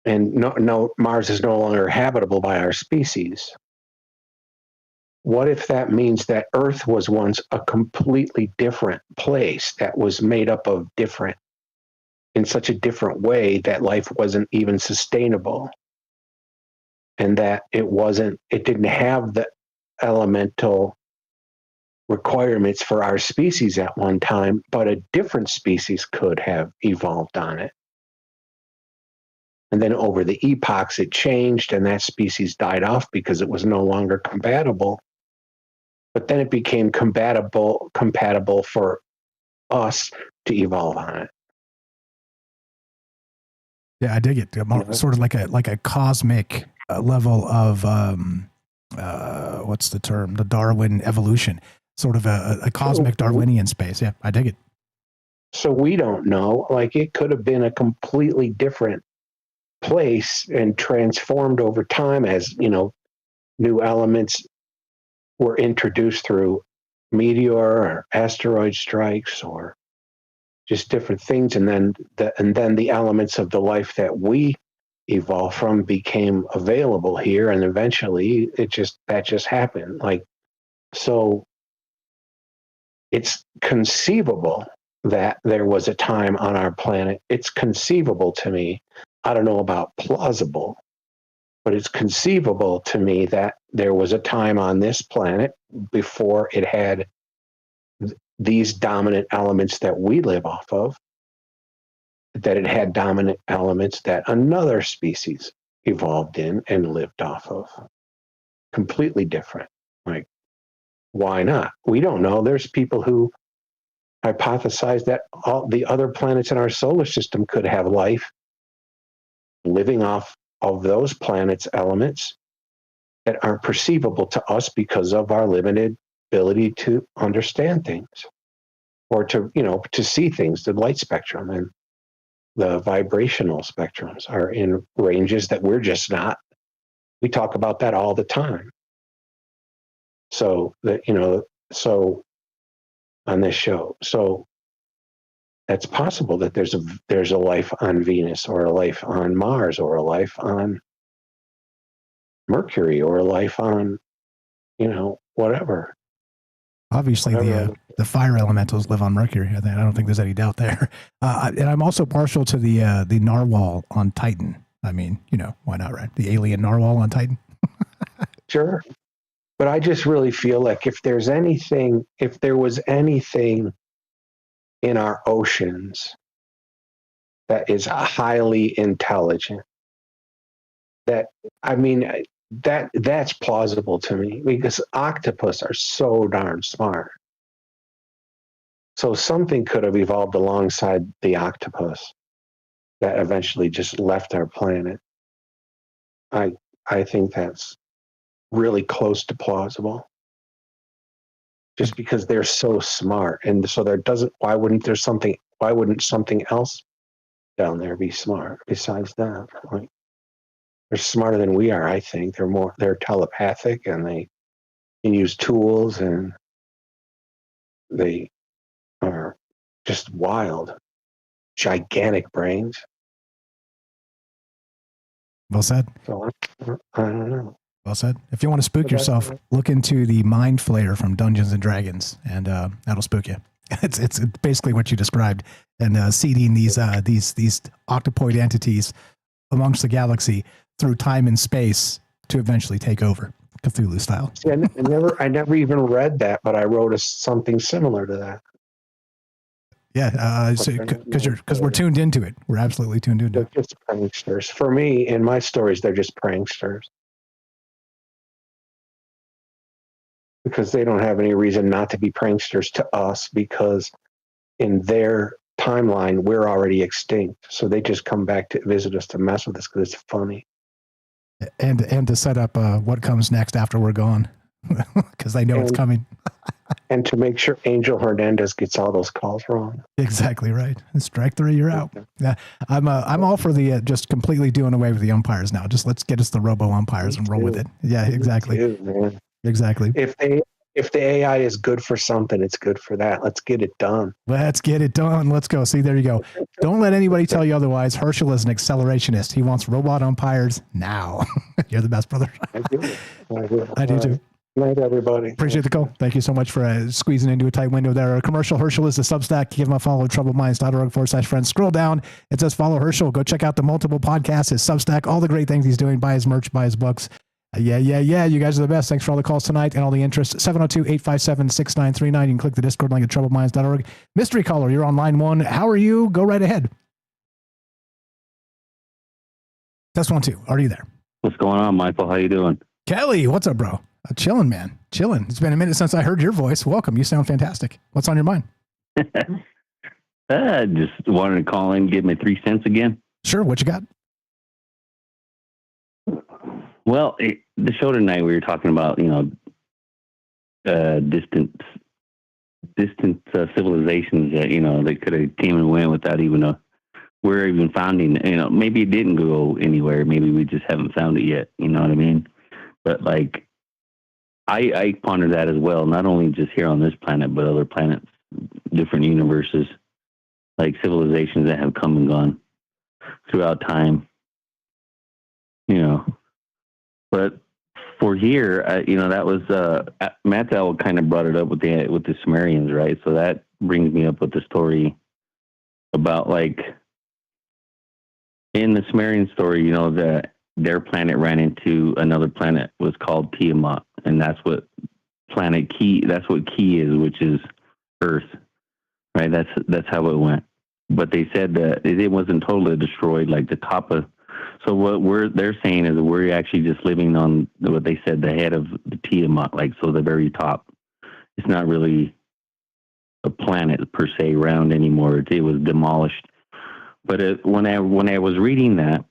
and no, Mars is no longer habitable by our species. What if that means that Earth was once a completely different place that was made up of in such a different way that life wasn't even sustainable, and that it didn't have the elemental requirements for our species at one time, but a different species could have evolved on it. And then over the epochs, it changed and that species died off because it was no longer compatible. But then it became compatible for us to evolve on it.
Yeah, I dig it. Sort of like a cosmic level of what's the term? The Darwin evolution, sort of a cosmic Darwinian space. Yeah, I dig it.
So we don't know. Like it could have been a completely different place and transformed over time as, you know, new elements were introduced through meteor or asteroid strikes or just different things. And then the elements of the life that we evolved from became available here. And eventually that just happened. Like, so it's conceivable that there was a time on our planet. It's conceivable to me. I don't know about plausible, but it's conceivable to me that there was a time on this planet before it had these dominant elements that we live off of, that it had dominant elements that another species evolved in and lived off of. Completely different. Like, why not? We don't know. There's people who hypothesize that all the other planets in our solar system could have life living off of those planets' elements that aren't perceivable to us because of our limited ability to understand things or to, you know, to see things. The light spectrum and the vibrational spectrums are in ranges that we're just not. We talk about that all the time. So that, you know, so on this show, so that's possible that there's a life on Venus or a life on Mars or a life on Mercury or a life on, you know, whatever.
Obviously, the fire elementals live on Mercury. I don't think there's any doubt there. And I'm also partial to the narwhal on Titan. I mean, you know, why not, right? The alien narwhal on Titan.
Sure. But I just really feel like if there was anything in our oceans that is highly intelligent, that's plausible to me because octopus are so darn smart. So something could have evolved alongside the octopus that eventually just left our planet. I think that's really close to plausible. Just because they're so smart, and so why wouldn't something else down there be smart besides that? Like, they're smarter than we are, I think. They're telepathic and they can use tools and they are just wild, gigantic brains.
Well said.
So I don't know.
Well said. If you want to spook yourself, look into the Mind Flayer from Dungeons and Dragons, and that'll spook you. It's basically what you described, and seeding these octopoid entities amongst the galaxy through time and space to eventually take over, Cthulhu style.
See, I never even read that, but I wrote something similar to that.
Yeah, because we're tuned into it. We're absolutely tuned into it.
They're just pranksters. For me, in my stories, they're just pranksters. Because they don't have any reason not to be pranksters to us, because in their timeline, we're already extinct. So they just come back to visit us to mess with us because it's funny.
And to set up what comes next after we're gone, because they know it's coming.
And to make sure Angel Hernandez gets all those calls wrong.
Exactly right. Strike three, you're out. Yeah, I'm all for the just completely doing away with the umpires now. Just let's get us the robo umpires and roll with it. Yeah, exactly.
Me too, man.
Exactly.
If the AI is good for something, it's good for that. Let's get it done.
Let's get it done. Let's go. See, there you go. Don't let anybody tell you otherwise. Herschel is an accelerationist. He wants robot umpires now. You're the best, brother.
I do.
I do too.
Good night, everybody.
Appreciate the call. Thank you so much for squeezing into a tight window there. Commercial Herschel is the Substack. Give him a follow, troubledminds.org/friends. Scroll down. It says follow Herschel. Go check out the multiple podcasts, his Substack, all the great things he's doing. Buy his merch, buy his books. Yeah. You guys are the best. Thanks for all the calls tonight and all the interest. 702-857-6939. You can click the Discord link at troubledminds.org. Mystery caller, you're on line 1. How are you? Go right ahead. Test 1, 2. Are you there?
What's going on, Michael? How you doing?
Kelly, what's up, bro? Chilling, man. Chilling. It's been a minute since I heard your voice. Welcome. You sound fantastic. What's on your mind?
Just wanted to call in, give me 3 cents again.
Sure. What you got?
Well, the show tonight we were talking about, distant civilizations that that could have came and went without even we're even founding. Maybe it didn't go anywhere. Maybe we just haven't found it yet. You know what I mean? But like, I ponder that as well. Not only just here on this planet, but other planets, different universes, like civilizations that have come and gone throughout time. But for here, that was Matzell kind of brought it up with the Sumerians, right? So that brings me up with the story about like in the Sumerian story, that their planet ran into another planet was called Tiamat, and that's what That's what Key is, which is Earth, right? That's how it went. But they said that it wasn't totally destroyed, like the top of. So what they're saying is that we're actually just living on what they said, the head of the Tiamat, like, so the very top. It's not really a planet per se round anymore. It was demolished. But when I was reading that,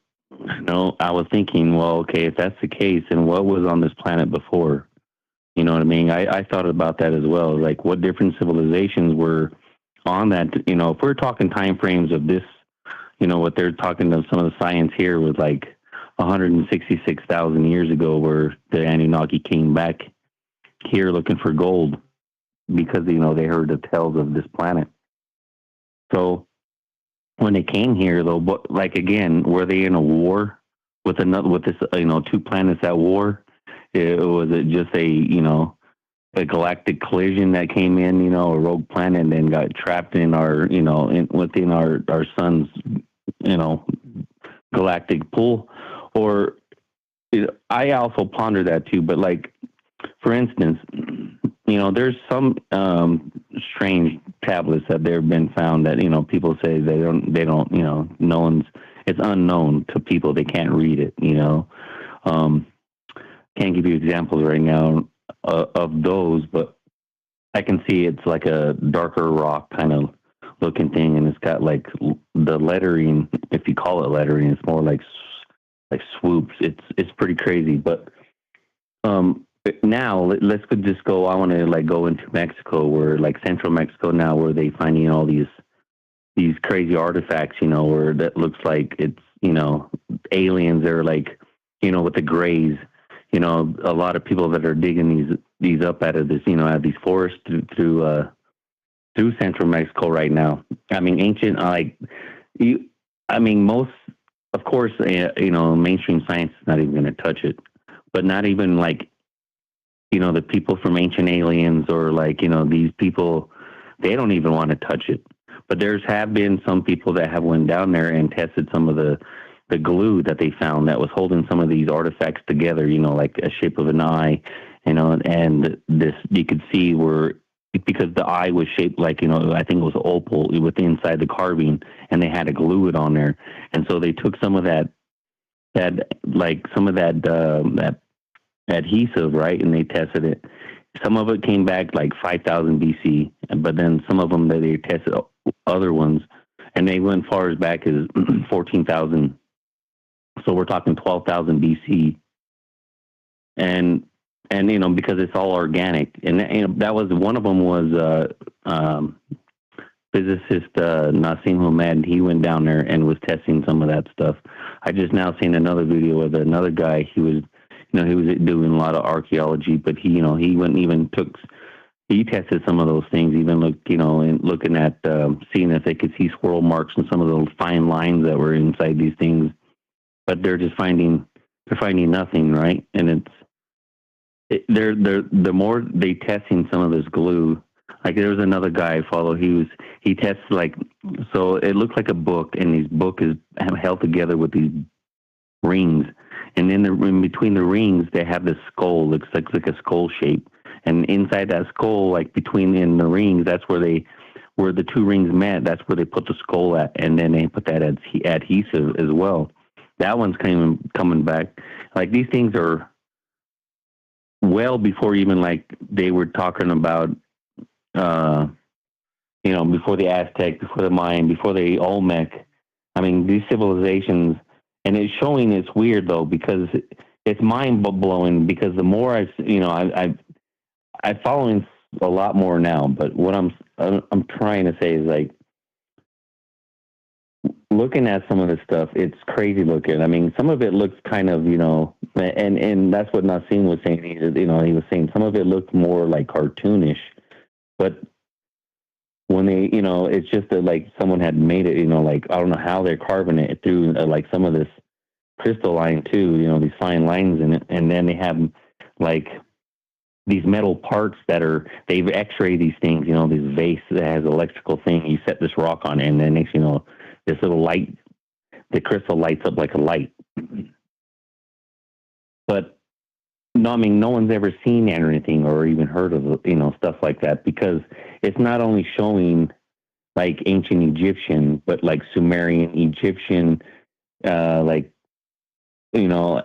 I was thinking, well, okay, if that's the case, then what was on this planet before? You know what I mean? I thought about that as well. Like, what different civilizations were on that? If we're talking time frames of this, what they're talking of, some of the science here was like 166,000 years ago, where the Anunnaki came back here looking for gold because, they heard the tales of this planet. So when they came here, though, but like, again, were they in a war with this, 2 planets at war? Was it just a galactic collision that came in, a rogue planet, and then got trapped in our, within our sun's, galactic pool? Or I also ponder that too. But like, for instance, there's some strange tablets that there have been found that people say they don't no one's, it's unknown to people. They can't read it. Can't give you examples right now of those, but I can see it's like a darker rock kind of looking thing, and it's got like the lettering. If you call it lettering, it's more like swoops. It's pretty crazy. But now let's just go. I want to go into Mexico, where like central Mexico now, where they finding all these crazy artifacts. Where that looks like it's aliens. They're like with the grays. A lot of people that are digging these up out of this, out of these forests through central Mexico right now. I mean, ancient, most, of course, mainstream science is not even going to touch it, but not even the people from Ancient Aliens or these people, they don't even want to touch it. But have been some people that have went down there and tested some of the glue that they found that was holding some of these artifacts together, like a shape of an eye, and this, you could see where, because the eye was shaped like, I think it was opal with inside the carving, and they had to glue it on there. And so they took some of that adhesive, right? And they tested it. Some of it came back like 5,000 BC, but then some of them that they tested other ones, and they went far as back as 14,000. So we're talking 12,000 BC, and because it's all organic, and that was one of them was physicist Nassim Hamed. He went down there and was testing some of that stuff. I just now seen another video with another guy. He was doing a lot of archaeology, but he tested some of those things. Even looking at seeing if they could see swirl marks and some of those fine lines that were inside these things. But they're finding nothing, right? And the more they testing some of this glue, like there was another guy I follow. He tests so it looks like a book, and his book is held together with these rings, And in between the rings, they have this skull. Looks like a skull shape. And inside that skull, like between in the rings, that's where the two rings met. That's where they put the skull at, and then they put that adhesive as well. That one's coming back. Like these things are well before even like they were talking about, before the Aztec, before the Mayan, before the Olmec. I mean, these civilizations, and it's showing. It's weird though because it's mind blowing. Because the more I'm following a lot more now. But what I'm trying to say is like, looking at some of this stuff, it's crazy looking. I mean, some of it looks kind of, and that's what Nassim was saying. He was saying some of it looked more like cartoonish, but when they, it's just that like someone had made it, like, I don't know how they're carving it through like some of this crystalline too, these fine lines in it. And then they have like these metal parts they've x-rayed these things, this vase that has an electrical thing. You set this rock on it, and then next, this little light, the crystal lights up like a light. But no, I mean, no one's ever seen that or anything, or even heard of, stuff like that, because it's not only showing like ancient Egyptian, but like Sumerian, Egyptian,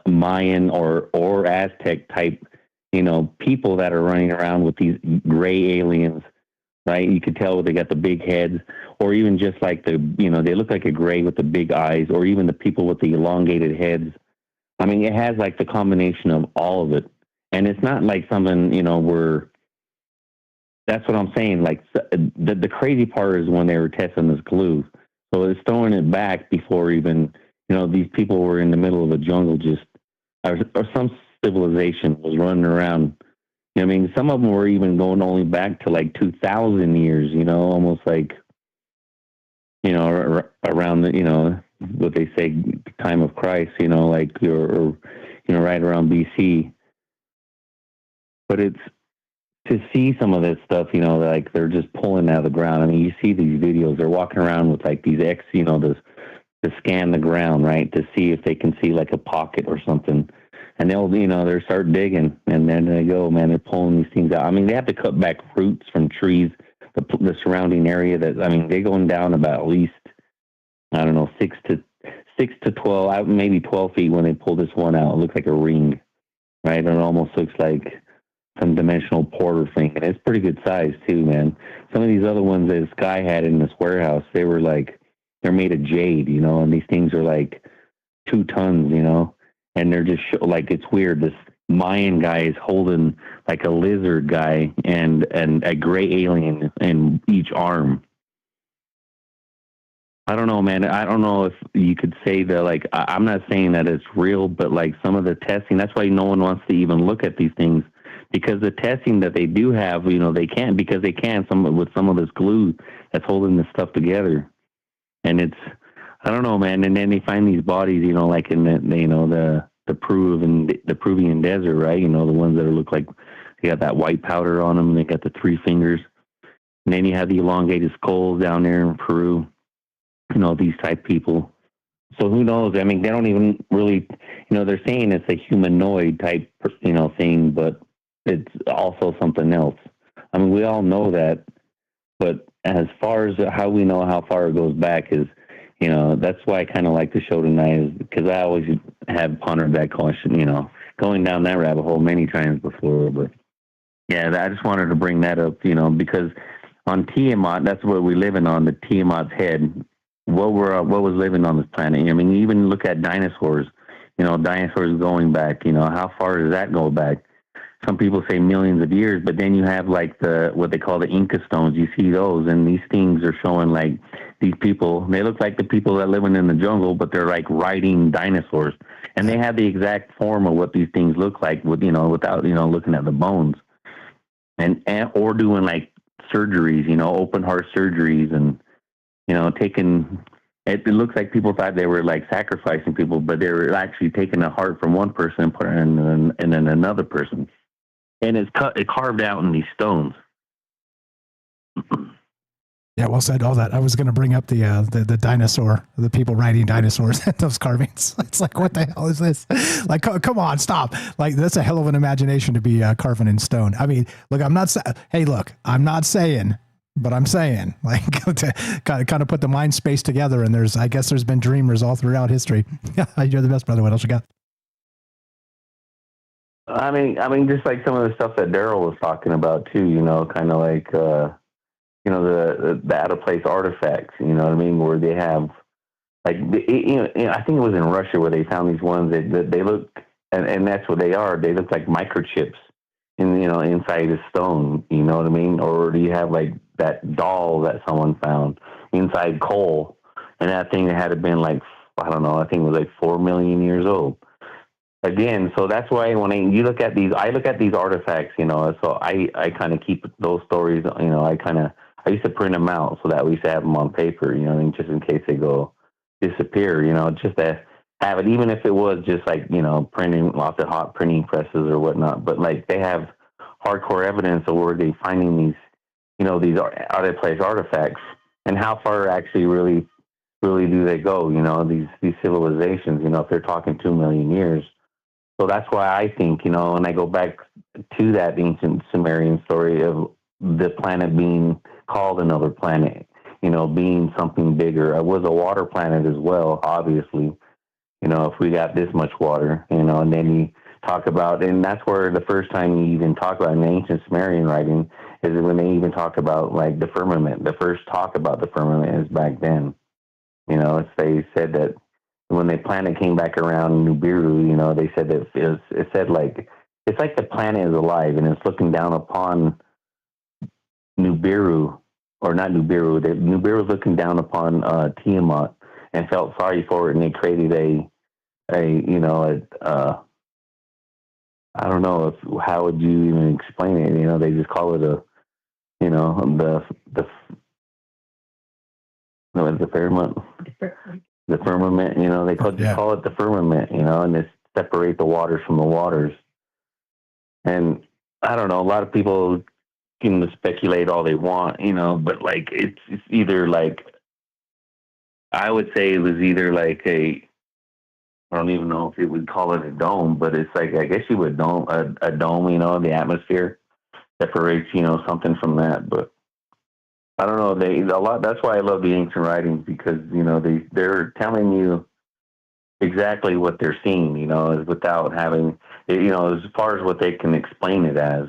Mayan or Aztec type, people that are running around with these gray aliens, right? You could tell they got the big heads, or even just like they look like a gray with the big eyes, or even the people with the elongated heads. I mean, it has like the combination of all of it. And it's not like something, that's what I'm saying. Like the crazy part is when they were testing this glue. So it's throwing it back before even, these people were in the middle of a jungle, or some civilization was running around. I mean, some of them were even going only back to like 2,000 years, almost like, around the, what they say, time of Christ, like, or right around BC. But it's to see some of this stuff, like they're just pulling out of the ground. I mean, you see these videos, they're walking around with like these to scan the ground, right? To see if they can see like a pocket or something. And they'll, they start digging, and then they go, man, they're pulling these things out. I mean, they have to cut back roots from trees, the surrounding area they're going down about at least, I don't know, 6 to 12, maybe 12 feet when they pull this one out. It looks like a ring, right? And it almost looks like some dimensional porter thing. And it's pretty good size too, man. Some of these other ones that this guy had in this warehouse, they're made of jade, and these things are like 2 tons, and they're just like, it's weird. This Mayan guy is holding like a lizard guy and a gray alien in each arm. I don't know, man. I don't know if you could say that, like, I'm not saying that it's real, but like some of the testing, that's why no one wants to even look at these things, because the testing that they do have, they can't, because they can with some of this glue that's holding this stuff together. And it's, I don't know, man. And then they find these bodies, like in the Peruvian desert, right? The ones that look like they got that white powder on them. And they got the 3 fingers. And then you have the elongated skulls down there in Peru. These type people. So who knows? I mean, they don't even really, they're saying it's a humanoid type, thing, but it's also something else. I mean, we all know that, but as far as how we know how far it goes back is, that's why I kind of like the show tonight, is because I always have pondered that question, going down that rabbit hole many times before. But yeah, I just wanted to bring that up, because on Tiamat, that's what we're living on, the Tiamat's head. What was living on this planet? I mean, even look at dinosaurs. Dinosaurs going back. How far does that go back? Some people say millions of years, but then you have like what they call the Inca stones. You see those, and these things are showing like these people. They look like the people that living in the jungle, but they're like riding dinosaurs, and they have the exact form of what these things look like without looking at the bones, and or doing like surgeries, open heart surgeries, and taking. It looks like people thought they were like sacrificing people, but they were actually taking a heart from one person and putting it in another person. And it's carved out in these stones.
Yeah, well said. All that. I was going to bring up the dinosaur, the people riding dinosaurs, those carvings. It's like, what the hell is this? Like, come on, stop. Like, that's a hell of an imagination to be carving in stone. I mean, look, I'm not saying, but I'm saying, like, to kind of put the mind space together. And I guess there's been dreamers all throughout history. You're the best, brother. What else you got?
I mean, just like some of the stuff that Daryl was talking about too, you know, kind of like, you know, the out of place artifacts, you know what I mean? Where they have like, you know, I think it was in Russia where they found these ones that they look, and that's what they are. They look like microchips you know, inside a stone, you know what I mean? Or do you have like that doll that someone found inside coal, and that thing had been like, I don't know, I think it was like 4 million years old. Again, so that's why when you look at these, I look at these artifacts, you know, so I kind of keep those stories, you know, I used to print them out so that we used to have them on paper, you know, and just in case they go disappear, you know, just to have it, even if it was just like, you know, printing, lots of hot printing presses or whatnot, but like they have hardcore evidence of where they finding these, you know, these out of place artifacts, and how far actually really do they go, you know, these civilizations, you know, if they're talking 2 million years. So that's why I think, you know, and I go back to that ancient Sumerian story of the planet being called another planet, you know, being something bigger. It was a water planet as well, obviously, you know, if we got this much water, you know, and then you talk about, and that's where the first time you even talk about in ancient Sumerian writing is when they even talk about like the firmament. The first talk about the firmament is back then, you know, they said that when the planet came back around Nibiru, you know, they said that it said like, it's like the planet is alive and it's looking down upon Nibiru, or not Nibiru. Nibiru was looking down upon Tiamat and felt sorry for it, and they created I don't know how would you even explain it? You know, they just call it the firmament. The firmament, you know, they call it the firmament, you know, and they separate the waters from the waters. And I don't know, a lot of people can speculate all they want, you know, but like it's either like, I would say it was either like I don't even know if you would call it a dome, but it's like, I guess you would a dome, you know, the atmosphere separates, you know, something from that. But I don't know, that's why I love the ancient writings, because, you know, they're telling you exactly what they're seeing, you know, without having, you know, as far as what they can explain it as,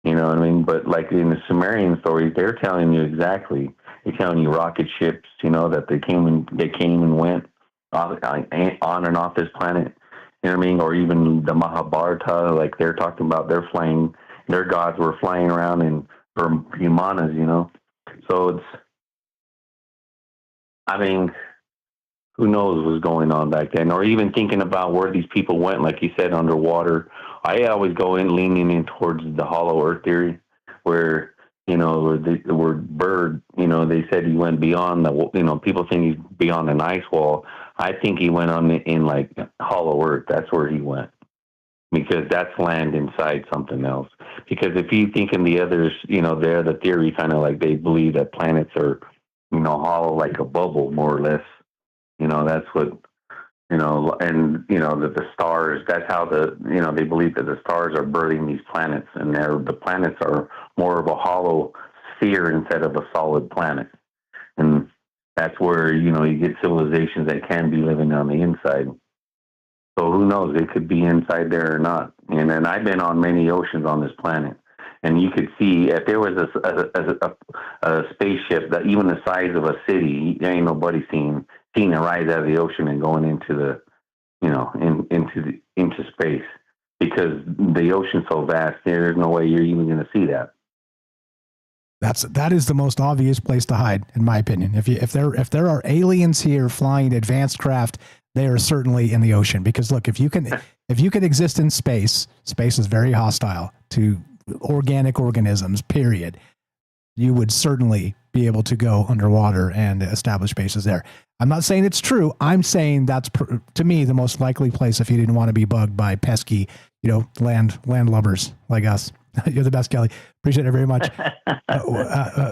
you know what I mean? But like in the Sumerian stories, they're telling you exactly. They're telling you rocket ships, you know, that they came and went on and off this planet, you know what I mean? Or even the Mahabharata, like they're talking about their gods were flying around in Vimanas, you know? So it's, I mean, who knows what was going on back then, or even thinking about where these people went, like you said, underwater. I always go in leaning in towards the hollow earth theory, where, you know, where Bird, you know, they said he went beyond the, you know, people think he's beyond an ice wall. I think he went in like hollow earth. That's where he went, because that's land inside something else. Because if you think in the others, you know, the theory kind of like they believe that planets are, you know, hollow like a bubble, more or less. You know, that's what, you know, and, you know, that the stars, that's how you know, they believe that the stars are birthing these planets, and the planets are more of a hollow sphere instead of a solid planet. And that's where, you know, you get civilizations that can be living on the inside. So who knows? It could be inside there or not. And then I've been on many oceans on this planet, and you could see if there was a spaceship that even the size of a city, there ain't nobody seen it rise out of the ocean and going into the, you know, into space, because the ocean's so vast. There's no way you're even going to see that.
That is the most obvious place to hide, in my opinion. If there are aliens here flying advanced craft, they are certainly in the ocean. Because look, if you can exist in space is very hostile to organic organisms, period. You would certainly be able to go underwater and establish bases there. I'm not saying it's true. I'm saying that's, to me, the most likely place if you didn't want to be bugged by pesky, you know, land lubbers like us. You're the best, Kelly. Appreciate it very much.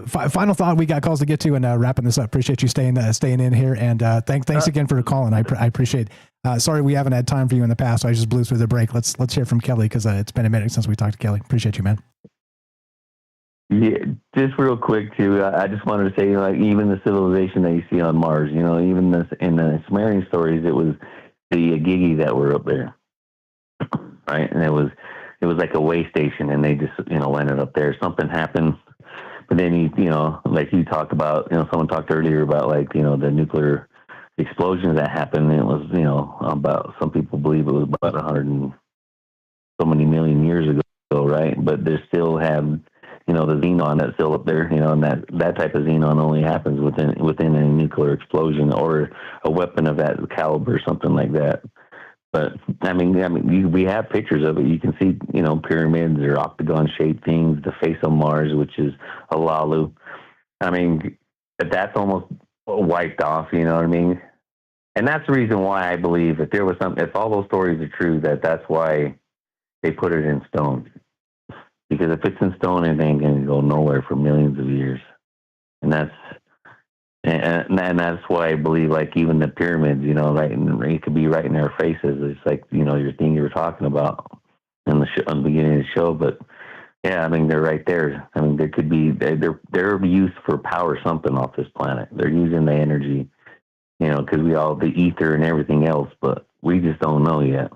Final thought. We got calls to get to, and wrapping this up. Appreciate you staying in here, and thanks again for calling. I appreciate. Sorry we haven't had time for you in the past. So I just blew through the break. Let's hear from Kelly, because it's been a minute since we talked to Kelly. Appreciate you, man.
Yeah, just real quick too. I just wanted to say, like, even the civilization that you see on Mars, even this in the Sumerian stories, it was the Gigi that were up there, right? And it was like a way station, and they just landed up there. Something happened, but then like you talked about, someone talked earlier about, like, the nuclear explosions that happened. And it was about, some people believe it was about 100 and so many million years ago, right? But they still have the xenon that's still up there, and that type of xenon only happens within a nuclear explosion or a weapon of that caliber, something like that. But I mean, we have pictures of it. You can see, pyramids or octagon-shaped things. The face of Mars, which is Alalu. I mean, but that's almost wiped off. You know what I mean? And that's the reason why I believe if all those stories are true, that's why they put it in stone. Because if it's in stone, it ain't going to go nowhere for millions of years. And that's why I believe, like, even the pyramids, right, and it could be right in their faces. It's like, your thing you were talking about on the beginning of the show. But yeah, I mean, they're right there. I mean, there could be, they're used for power something off this planet. They're using the energy, because we all, the ether and everything else, but we just don't know yet.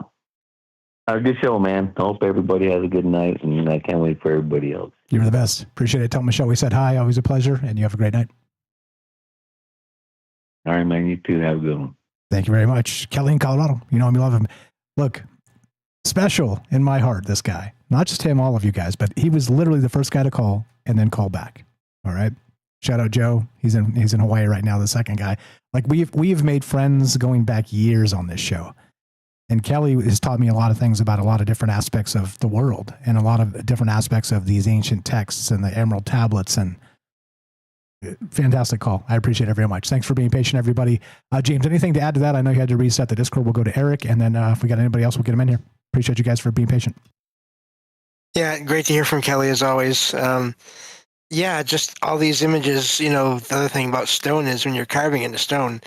A good show, man. I hope everybody has a good night, and I can't wait for everybody else.
You're the best. Appreciate it. Tell Michelle we said hi. Always a pleasure, and you have a great night.
All right, man. You too. Have a good one.
Thank you very much. Kelly in Colorado. You know him, you love him. Look, special in my heart, this guy. Not just him, all of you guys, but he was literally the first guy to call and then call back. All right. Shout out Joe. He's in Hawaii right now, the second guy. Like, we've made friends going back years on this show. And Kelly has taught me a lot of things about a lot of different aspects of the world and a lot of different aspects of these ancient texts and the Emerald tablets. And fantastic call. I appreciate it very much. Thanks for being patient, everybody. James, anything to add to that? I know you had to reset the Discord. We'll go to Eric, and then if we got anybody else, we'll get him in here. Appreciate you guys for being patient.
Yeah, great to hear from Kelly as always. Yeah, just all these images. The other thing about stone is when you're carving into stone,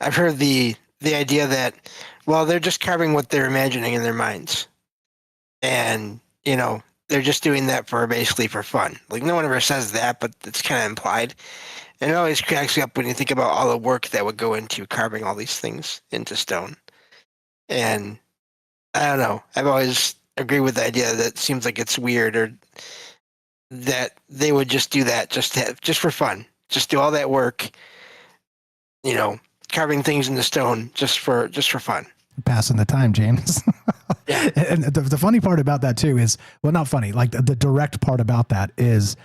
I've heard the idea that, well, they're just carving what they're imagining in their minds. And, they're just doing that basically for fun. Like, no one ever says that, but it's kind of implied. And it always cracks me up when you think about all the work that would go into carving all these things into stone. And I don't know. I've always agreed with the idea that it seems like it's weird, or that they would just do that just for fun. Just do all that work, carving things into stone just for fun.
Passing the time, James.
Yeah.
And the funny part about that too is, well, not funny, like the direct part about that is,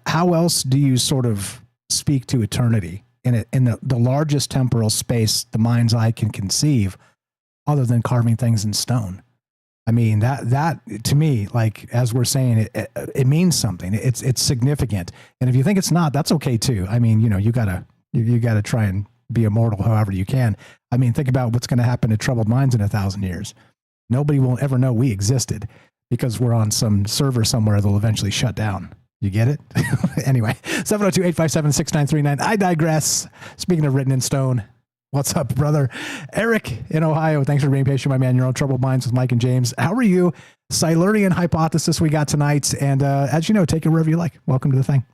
how else do you sort of speak to eternity in the largest temporal space the mind's eye can conceive, other than carving things in stone? I mean, that to me, like, as we're saying, it means something. It's significant. And if you think it's not, that's okay too. I mean, you gotta try and be immortal however you can. I mean, think about what's going to happen to troubled minds in 1,000 years. Nobody will ever know we existed, because we're on some server somewhere that'll eventually shut down. You get it? Anyway, 702-857-6939. I digress. Speaking of written in stone, what's up, brother? Eric in Ohio. Thanks for being patient, my man. You're on Troubled Minds with Mike and James. How are you? Silurian Hypothesis we got tonight. And as you know, take it wherever you like. Welcome to the thing.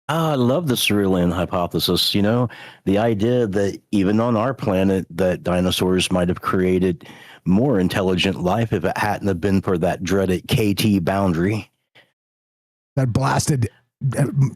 I love the Silurian Hypothesis. The idea that even on our planet, that dinosaurs might have created more intelligent life if it hadn't have been for that dreaded KT boundary.
That blasted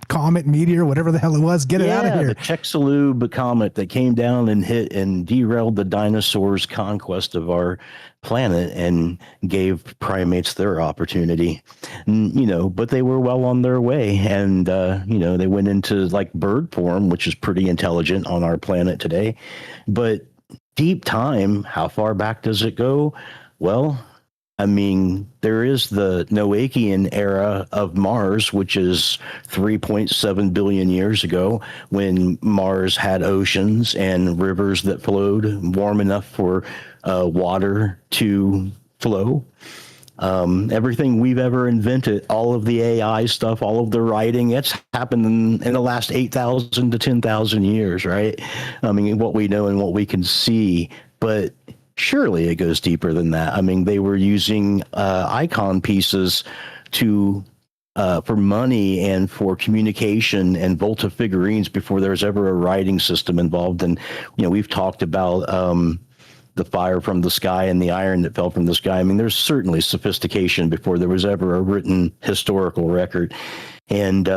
comet, meteor, whatever the hell it was. Get it out of here.
The Chicxulub comet that came down and hit and derailed the dinosaurs' conquest of our planet and gave primates their opportunity. But they were well on their way. And, they went into like bird form, which is pretty intelligent on our planet today. But deep time, how far back does it go? Well, I mean, there is the Noachian era of Mars, which is 3.7 billion years ago, when Mars had oceans and rivers that flowed warm enough for water to flow. Everything we've ever invented, all of the AI stuff, all of the writing, it's happened in the last 8,000 to 10,000 years, right? I mean, what we know and what we can see, but surely it goes deeper than that. I mean, they were using icon pieces to for money and for communication and Volta figurines before there was ever a writing system involved. And, we've talked about the fire from the sky and the iron that fell from the sky. I mean, there's certainly sophistication before there was ever a written historical record. And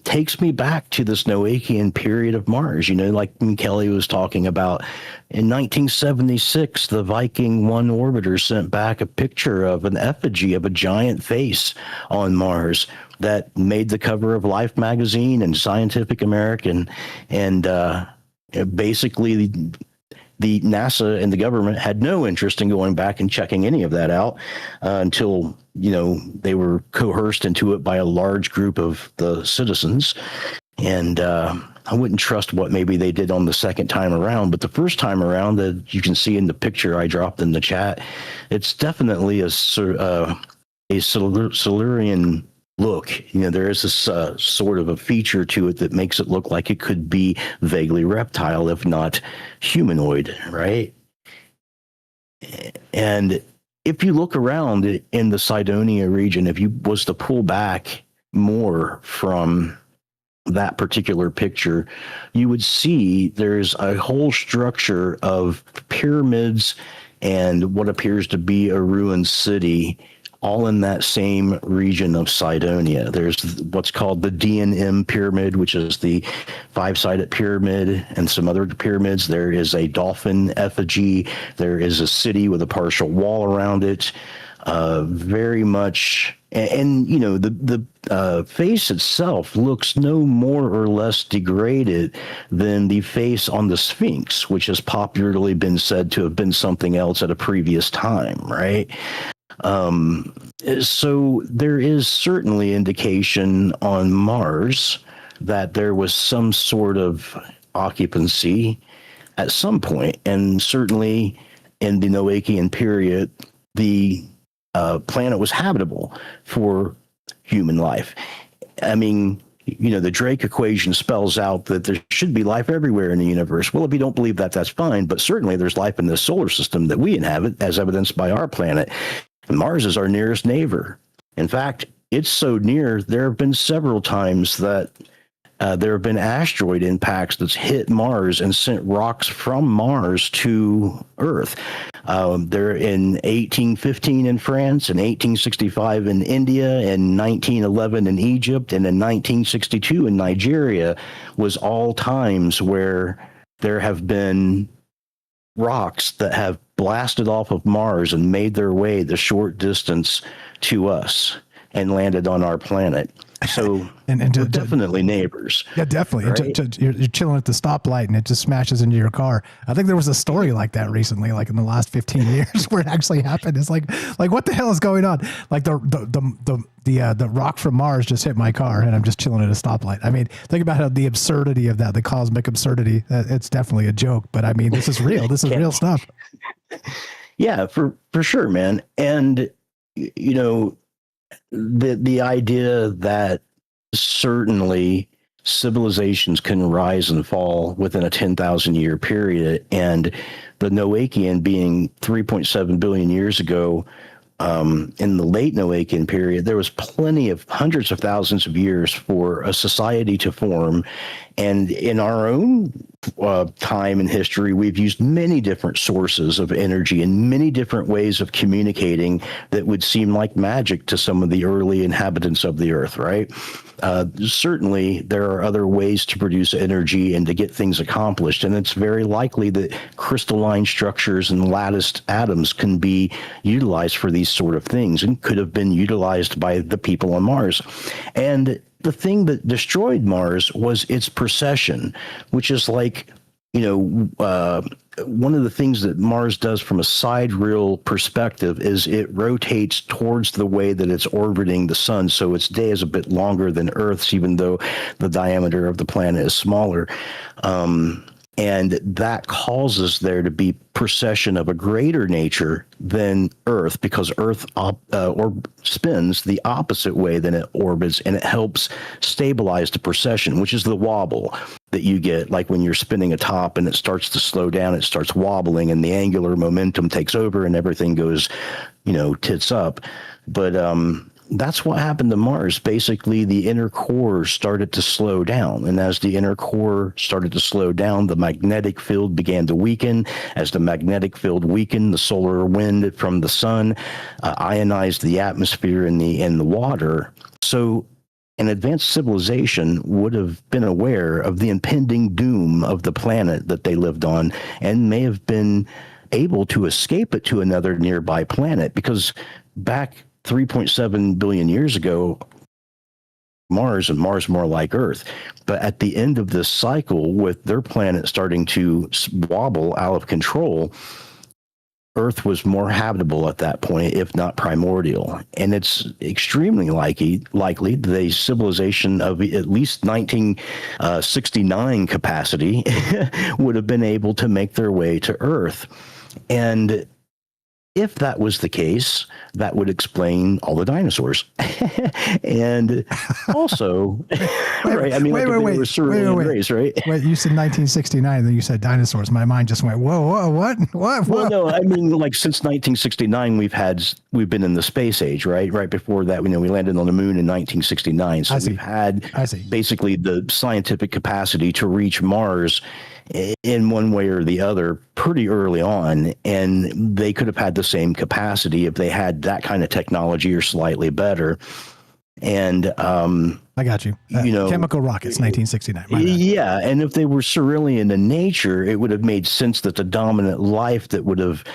takes me back to this Noachian period of Mars, like Kelly was talking about. In 1976, the Viking 1 orbiter sent back a picture of an effigy of a giant face on Mars that made the cover of Life magazine and Scientific American. And basically, the NASA and the government had no interest in going back and checking any of that out until, they were coerced into it by a large group of the citizens. And I wouldn't trust what maybe they did on the second time around, but the first time around, that you can see in the picture I dropped in the chat, it's definitely a Silurian look. There is this sort of a feature to it that makes it look like it could be vaguely reptile, if not humanoid, right? And if you look around in the Cydonia region, if you was to pull back more from that particular picture, you would see there's a whole structure of pyramids and what appears to be a ruined city, all in that same region of Cydonia. There's what's called the D&M pyramid, which is the 5-sided pyramid, and some other pyramids. There is a dolphin effigy. There is a city with a partial wall around it. Very much, and the face itself looks no more or less degraded than the face on the Sphinx, which has popularly been said to have been something else at a previous time, right? So there is certainly indication on Mars that there was some sort of occupancy at some point, and certainly in the Noachian period, the planet was habitable for human life. I mean, the Drake equation spells out that there should be life everywhere in the universe. Well, if you don't believe that, that's fine, but certainly there's life in the solar system that we inhabit, as evidenced by our planet. And Mars is our nearest neighbor. In fact, it's so near, there have been several times that there have been asteroid impacts that's hit Mars and sent rocks from Mars to Earth. They're in 1815 in France, in 1865 in India, in 1911 in Egypt, and in 1962 in Nigeria was all times where there have been rocks that have blasted off of Mars and made their way the short distance to us and landed on our planet. So we're definitely neighbors.
Yeah, definitely.
Right?
You're chilling at the stoplight and it just smashes into your car. I think there was a story like that recently, like in the last 15 years, where it actually happened. It's like what the hell is going on? Like the rock from Mars just hit my car and I'm just chilling at a stoplight. I mean, think about how the absurdity of that, the cosmic absurdity. It's definitely a joke, but I mean, this is real. This is real stuff.
Yeah, for sure, man. And the idea that certainly civilizations can rise and fall within a 10,000 year period, and the Noachian being 3.7 billion years ago, in the late Noachian period, there was plenty of hundreds of thousands of years for a society to form. And in our own time in history, we've used many different sources of energy and many different ways of communicating that would seem like magic to some of the early inhabitants of the Earth, right? Certainly, there are other ways to produce energy and to get things accomplished. And it's very likely that crystalline structures and latticed atoms can be utilized for these sort of things and could have been utilized by the people on Mars. And the thing that destroyed Mars was its precession, which is like, one of the things that Mars does from a sidereal perspective is it rotates towards the way that it's orbiting the sun. So its day is a bit longer than Earth's, even though the diameter of the planet is smaller. And that causes there to be precession of a greater nature than Earth, because Earth spins the opposite way than it orbits, and it helps stabilize the precession, which is the wobble that you get, like when you're spinning a top and it starts to slow down, it starts wobbling, and the angular momentum takes over, and everything goes, tits up. But that's what happened to Mars. Basically, the inner core started to slow down. And as the inner core started to slow down, the magnetic field began to weaken. As the magnetic field weakened, the solar wind from the sun ionized the atmosphere and the water. So an advanced civilization would have been aware of the impending doom of the planet that they lived on, and may have been able to escape it to another nearby planet, because back 3.7 billion years ago, Mars more like Earth. But at the end of this cycle, with their planet starting to wobble out of control, Earth was more habitable at that point, if not primordial. And it's extremely likely the civilization of at least 1969 capacity would have been able to make their way to Earth. And if that was the case, that would explain all the dinosaurs. And also, right? I mean, wait, race, right?
Wait, you said 1969, then you said dinosaurs. My mind just went, whoa, what?
Well, no, I mean, like since 1969, we've been in the space age, right? Right before that, we landed on the moon in 1969. So we've had basically the scientific capacity to reach Mars in one way or the other pretty early on, and they could have had the same capacity if they had that kind of technology or slightly better. And
I got you. Chemical rockets, 1969.
Yeah, and if they were Silurian in nature, it would have made sense that the dominant life that would have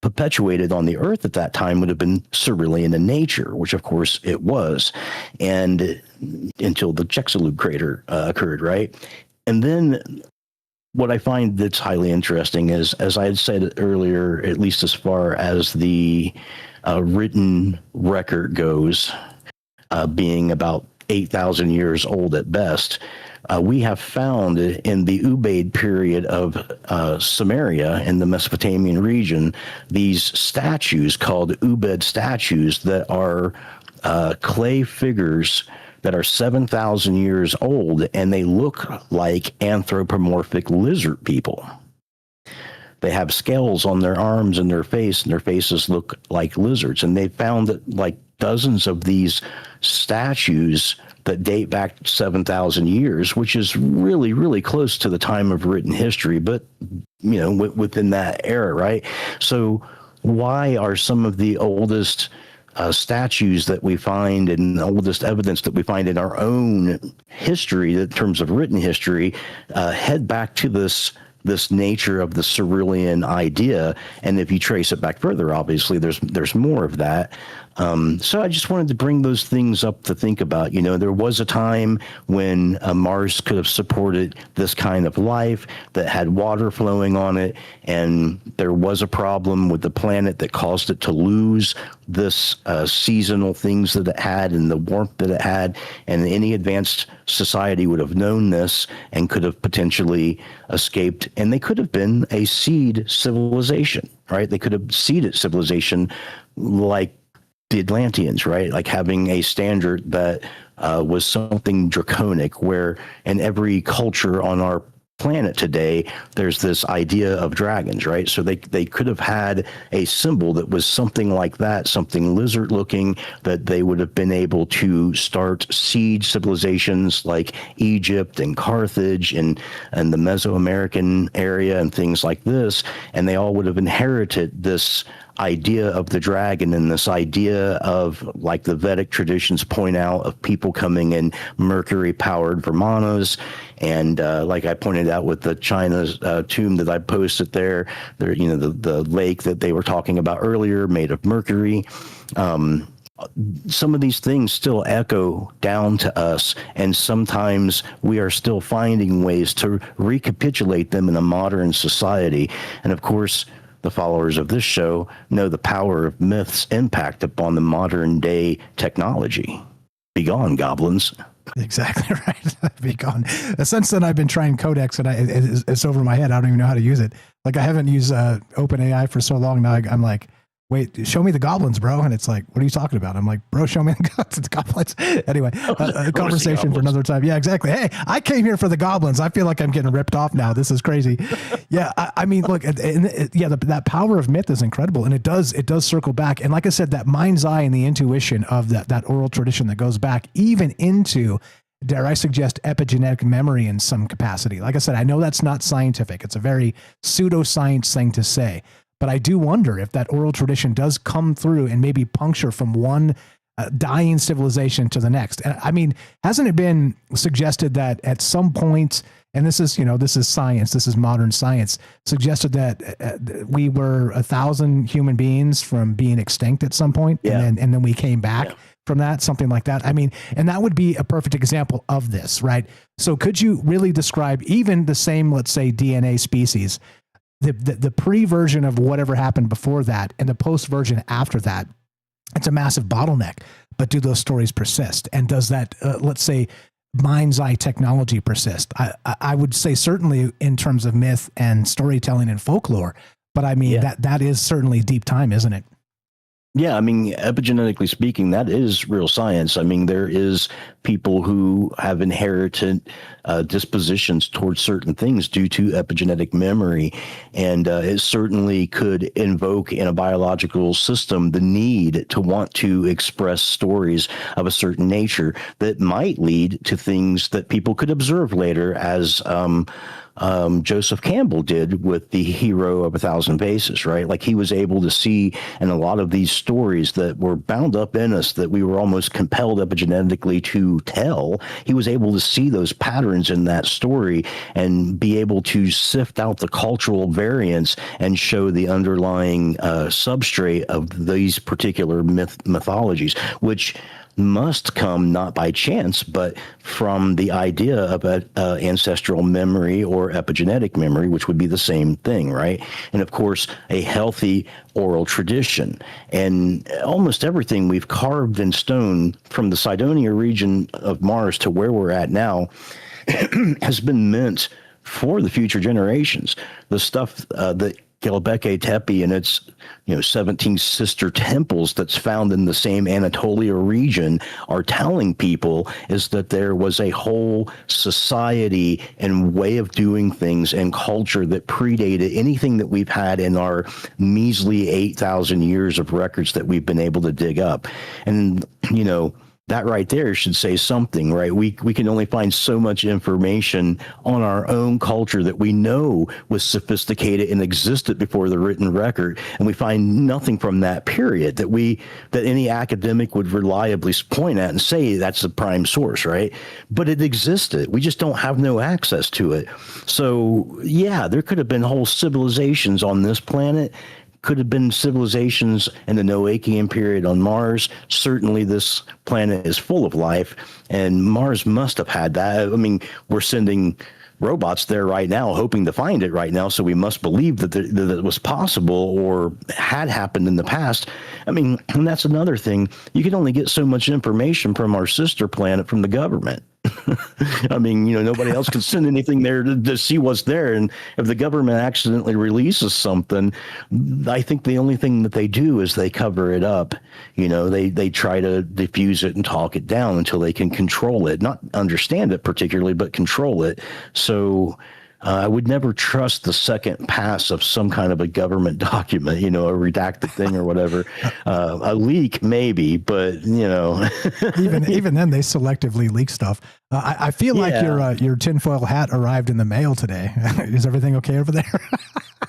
perpetuated on the Earth at that time would have been Silurian in nature, which of course it was, and until the Chicxulub crater occurred, right? And then what I find that's highly interesting is, as I had said earlier, at least as far as the written record goes, being about 8,000 years old at best, we have found in the Ubaid period of Samaria in the Mesopotamian region these statues called Ubaid statues that are clay figures that are 7,000 years old, and they look like anthropomorphic lizard people. They have scales on their arms and their face, and their faces look like lizards. And they found that like dozens of these statues that date back 7,000 years, which is really, really close to the time of written history, but, within that era, right? So why are some of the oldest statues that we find and the oldest evidence that we find in our own history, in terms of written history, head back to this nature of the Silurian idea? And if you trace it back further, obviously there's more of that. So I just wanted to bring those things up to think about. There was a time when Mars could have supported this kind of life that had water flowing on it, and there was a problem with the planet that caused it to lose this seasonal things that it had and the warmth that it had, and any advanced society would have known this and could have potentially escaped, and they could have been a seed civilization, right? They could have seeded civilization like the Atlanteans, right? Like having a standard that was something draconic, where in every culture on our planet today, there's this idea of dragons, right? So they could have had a symbol that was something like that, something lizard looking, that they would have been able to start seed civilizations like Egypt and Carthage and the Mesoamerican area and things like this. And they all would have inherited this idea of the dragon and this idea of, like the Vedic traditions point out, of people coming in Mercury-powered Brahmanas. And like I pointed out with the China's tomb that I posted there, the lake that they were talking about earlier, made of mercury. Some of these things still echo down to us, and sometimes we are still finding ways to recapitulate them in a modern society. And of course, the followers of this show know the power of myth's impact upon the modern day technology. Begone, goblins.
Exactly right. Be gone. Since then, I've been trying Codex, and it's over my head. I don't even know how to use it. Like, I haven't used OpenAI for so long now. I'm like, wait, show me the goblins, bro. And it's like, what are you talking about? I'm like, bro, show me the goblins. Anyway, a conversation for another time. Yeah, exactly. Hey, I came here for the goblins. I feel like I'm getting ripped off now. This is crazy. Yeah, I mean, look, that power of myth is incredible, and it does circle back. And like I said, that mind's eye and the intuition of that oral tradition that goes back even into, dare I suggest, epigenetic memory in some capacity. Like I said, I know that's not scientific. It's a very pseudoscience thing to say. But I do wonder if that oral tradition does come through and maybe puncture from one dying civilization to the next. And I mean, hasn't it been suggested that at some point, and this is science, this is modern science, suggested that we were 1,000 human beings from being extinct at some point, and then we came back from that, something like that. I mean, and that would be a perfect example of this, right? So could you really describe even the same, let's say, DNA species, the pre-version of whatever happened before that and the post-version after that? It's a massive bottleneck, but do those stories persist? And does that, let's say, mind's eye technology persist? I would say certainly in terms of myth and storytelling and folklore, but I mean, that is certainly deep time, isn't it?
Yeah, I mean, epigenetically speaking, that is real science. I mean, there is people who have inherited dispositions towards certain things due to epigenetic memory, and it certainly could invoke in a biological system the need to want to express stories of a certain nature that might lead to things that people could observe later, as Joseph Campbell did with the Hero of 1,000 Faces, right? Like, he was able to see in a lot of these stories that were bound up in us that we were almost compelled epigenetically to tell. He was able to see those patterns in that story and be able to sift out the cultural variance and show the underlying substrate of these particular mythologies, which must come not by chance, but from the idea of ancestral memory or epigenetic memory, which would be the same thing, right? And of course, a healthy oral tradition. And almost everything we've carved in stone from the Cydonia region of Mars to where we're at now has been meant for the future generations. The stuff that Göbekli Tepe and its 17 sister temples that's found in the same Anatolia region are telling people is that there was a whole society and way of doing things and culture that predated anything that we've had in our measly 8,000 years of records that we've been able to dig up. And, that right there should say something, right? We can only find so much information on our own culture that we know was sophisticated and existed before the written record, and we find nothing from that period that any academic would reliably point at and say that's the prime source, right? But it existed. We just don't have no access to it. So yeah, there could have been whole civilizations on this planet. Could have been civilizations in the Noachian period on Mars. Certainly this planet is full of life, and Mars must have had that. I mean, we're sending robots there right now, hoping to find it right now, so we must believe that it was possible or had happened in the past. I mean, and that's another thing. You can only get so much information from our sister planet from the government. I mean, nobody else can send anything there to see what's there. And if the government accidentally releases something, I think the only thing that they do is they cover it up. They try to diffuse it and talk it down until they can control it, not understand it particularly, but control it. So I would never trust the second pass of some kind of a government document, a redacted thing or whatever. A leak, maybe, but
even then they selectively leak stuff. I feel like your tinfoil hat arrived in the mail today. Is everything okay over there?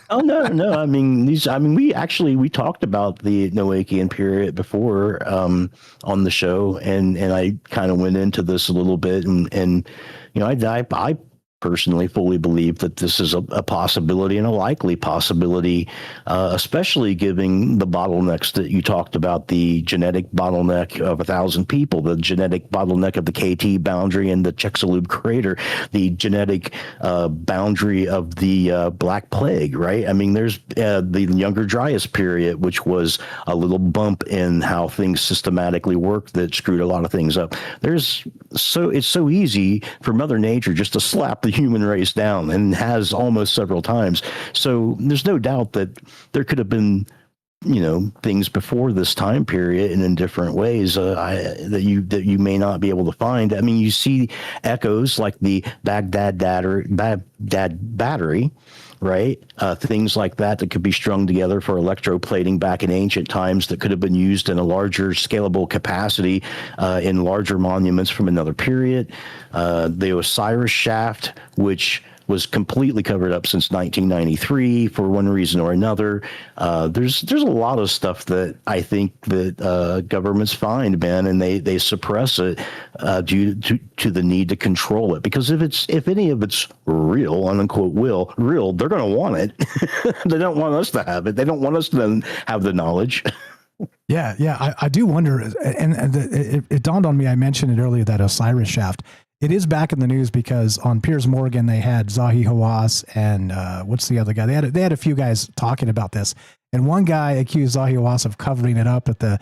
Oh no. I mean, we talked about the Noachian period before on the show, and I kind of went into this a little bit, and I personally fully believe that this is a possibility and a likely possibility, especially given the bottlenecks that you talked about, the genetic bottleneck of 1,000 people, the genetic bottleneck of the KT boundary and the Chicxulub crater, the genetic boundary of the Black Plague, right? I mean, there's the Younger Dryas period, which was a little bump in how things systematically work that screwed a lot of things up. It's so easy for Mother Nature just to slap the human race down, and has almost several times. So there's no doubt that there could have been, things before this time period and in different ways that you may not be able to find. I mean, you see echoes like the Baghdad battery, right? Things like that could be strung together for electroplating back in ancient times that could have been used in a larger scalable capacity in larger monuments from another period. The Osiris shaft, which was completely covered up since 1993 for one reason or another. There's a lot of stuff that I think that governments find, Ben, and they suppress it due to the need to control it. Because if any of it's real, unquote, real, they're going to want it. They don't want us to have it. They don't want us to have the knowledge.
Yeah. I do wonder, and it dawned on me. I mentioned it earlier, that Osiris shaft. It is back in the news because on Piers Morgan they had Zahi Hawass and what's the other guy? They had a few guys talking about this, and one guy accused Zahi Hawass of covering it up, that the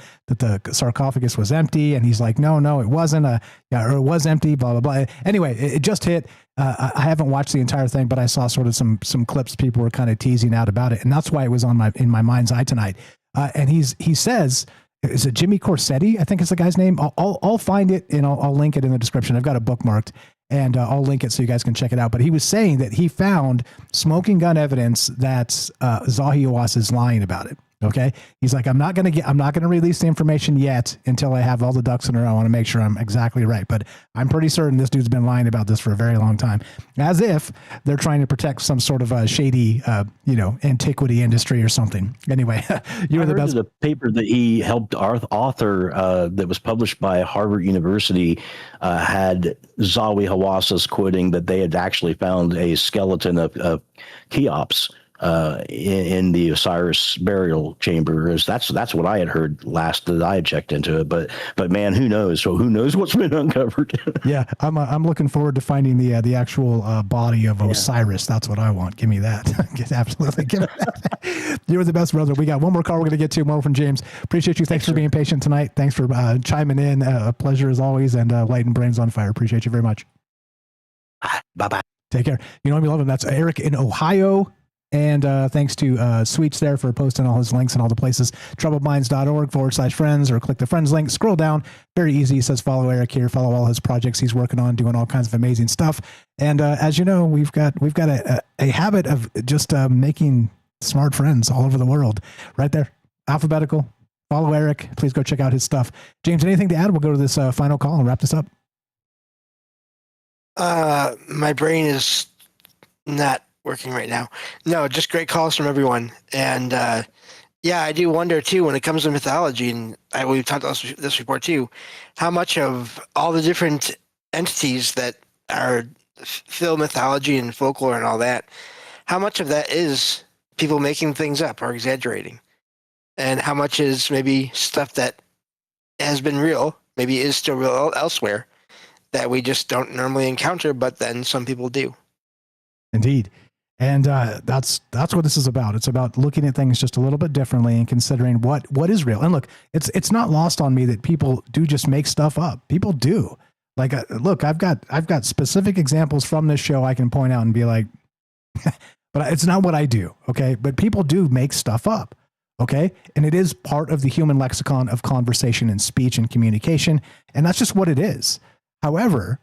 sarcophagus was empty, and he's like, no, it wasn't or it was empty, blah blah blah. Anyway, it just hit. I haven't watched the entire thing, but I saw sort of some clips. People were kind of teasing out about it, and that's why it was in my mind's eye tonight. And he says. Is it Jimmy Corsetti? I think it's the guy's name. I'll find it and I'll link it in the description. I've got it bookmarked, and I'll link it so you guys can check it out. But he was saying that he found smoking gun evidence that Zahi Hawass is lying about it. Okay. He's like, I'm not going to release the information yet until I have all the ducks in a row. I want to make sure I'm exactly right. But I'm pretty certain this dude's been lying about this for a very long time, as if they're trying to protect some sort of a shady, antiquity industry or something. Anyway, you were the best.
The paper that he helped author that was published by Harvard University had Zahi Hawass quoting that they had actually found a skeleton of Cheops in the Osiris burial chamber. That's what I had heard last that I had checked into it. But man, who knows? So who knows what's been uncovered?
Yeah, I'm looking forward to finding the actual body of Osiris. That's what I want. Give me that. Absolutely, give me that. You were the best, brother. We got one more call we're going to get to, more from James. Appreciate you. Thanks for being patient tonight. Thanks for chiming in. A pleasure as always, and lighting brains on fire. Appreciate you very much.
Bye.
Take care. You know what we love him. That's Eric in Ohio. And thanks to Sweets there for posting all his links and all the places. troubledminds.org/friends, or click the friends link. Scroll down. Very easy. It says follow Eric here. Follow all his projects he's working on, doing all kinds of amazing stuff. And as you know, we've got a habit of just making smart friends all over the world. Right there. Alphabetical. Follow Eric. Please go check out his stuff. James, anything to add? We'll go to this final call and wrap this up.
My brain is not working right now. No, just great calls from everyone. And I do wonder too, when it comes to mythology, and we've talked about this before too, how much of all the different entities that are fill mythology and folklore and all that, how much of that is people making things up or exaggerating? And how much is maybe stuff that has been real, maybe is still real elsewhere, that we just don't normally encounter, but then some people do.
Indeed. And that's what this is about. It's about looking at things just a little bit differently and considering what is real. And look, it's not lost on me that people do just make stuff up. People do. Like, look, I've got specific examples from this show I can point out and be like, but it's not what I do. Okay. But people do make stuff up. Okay. And it is part of the human lexicon of conversation and speech and communication. And that's just what it is. However,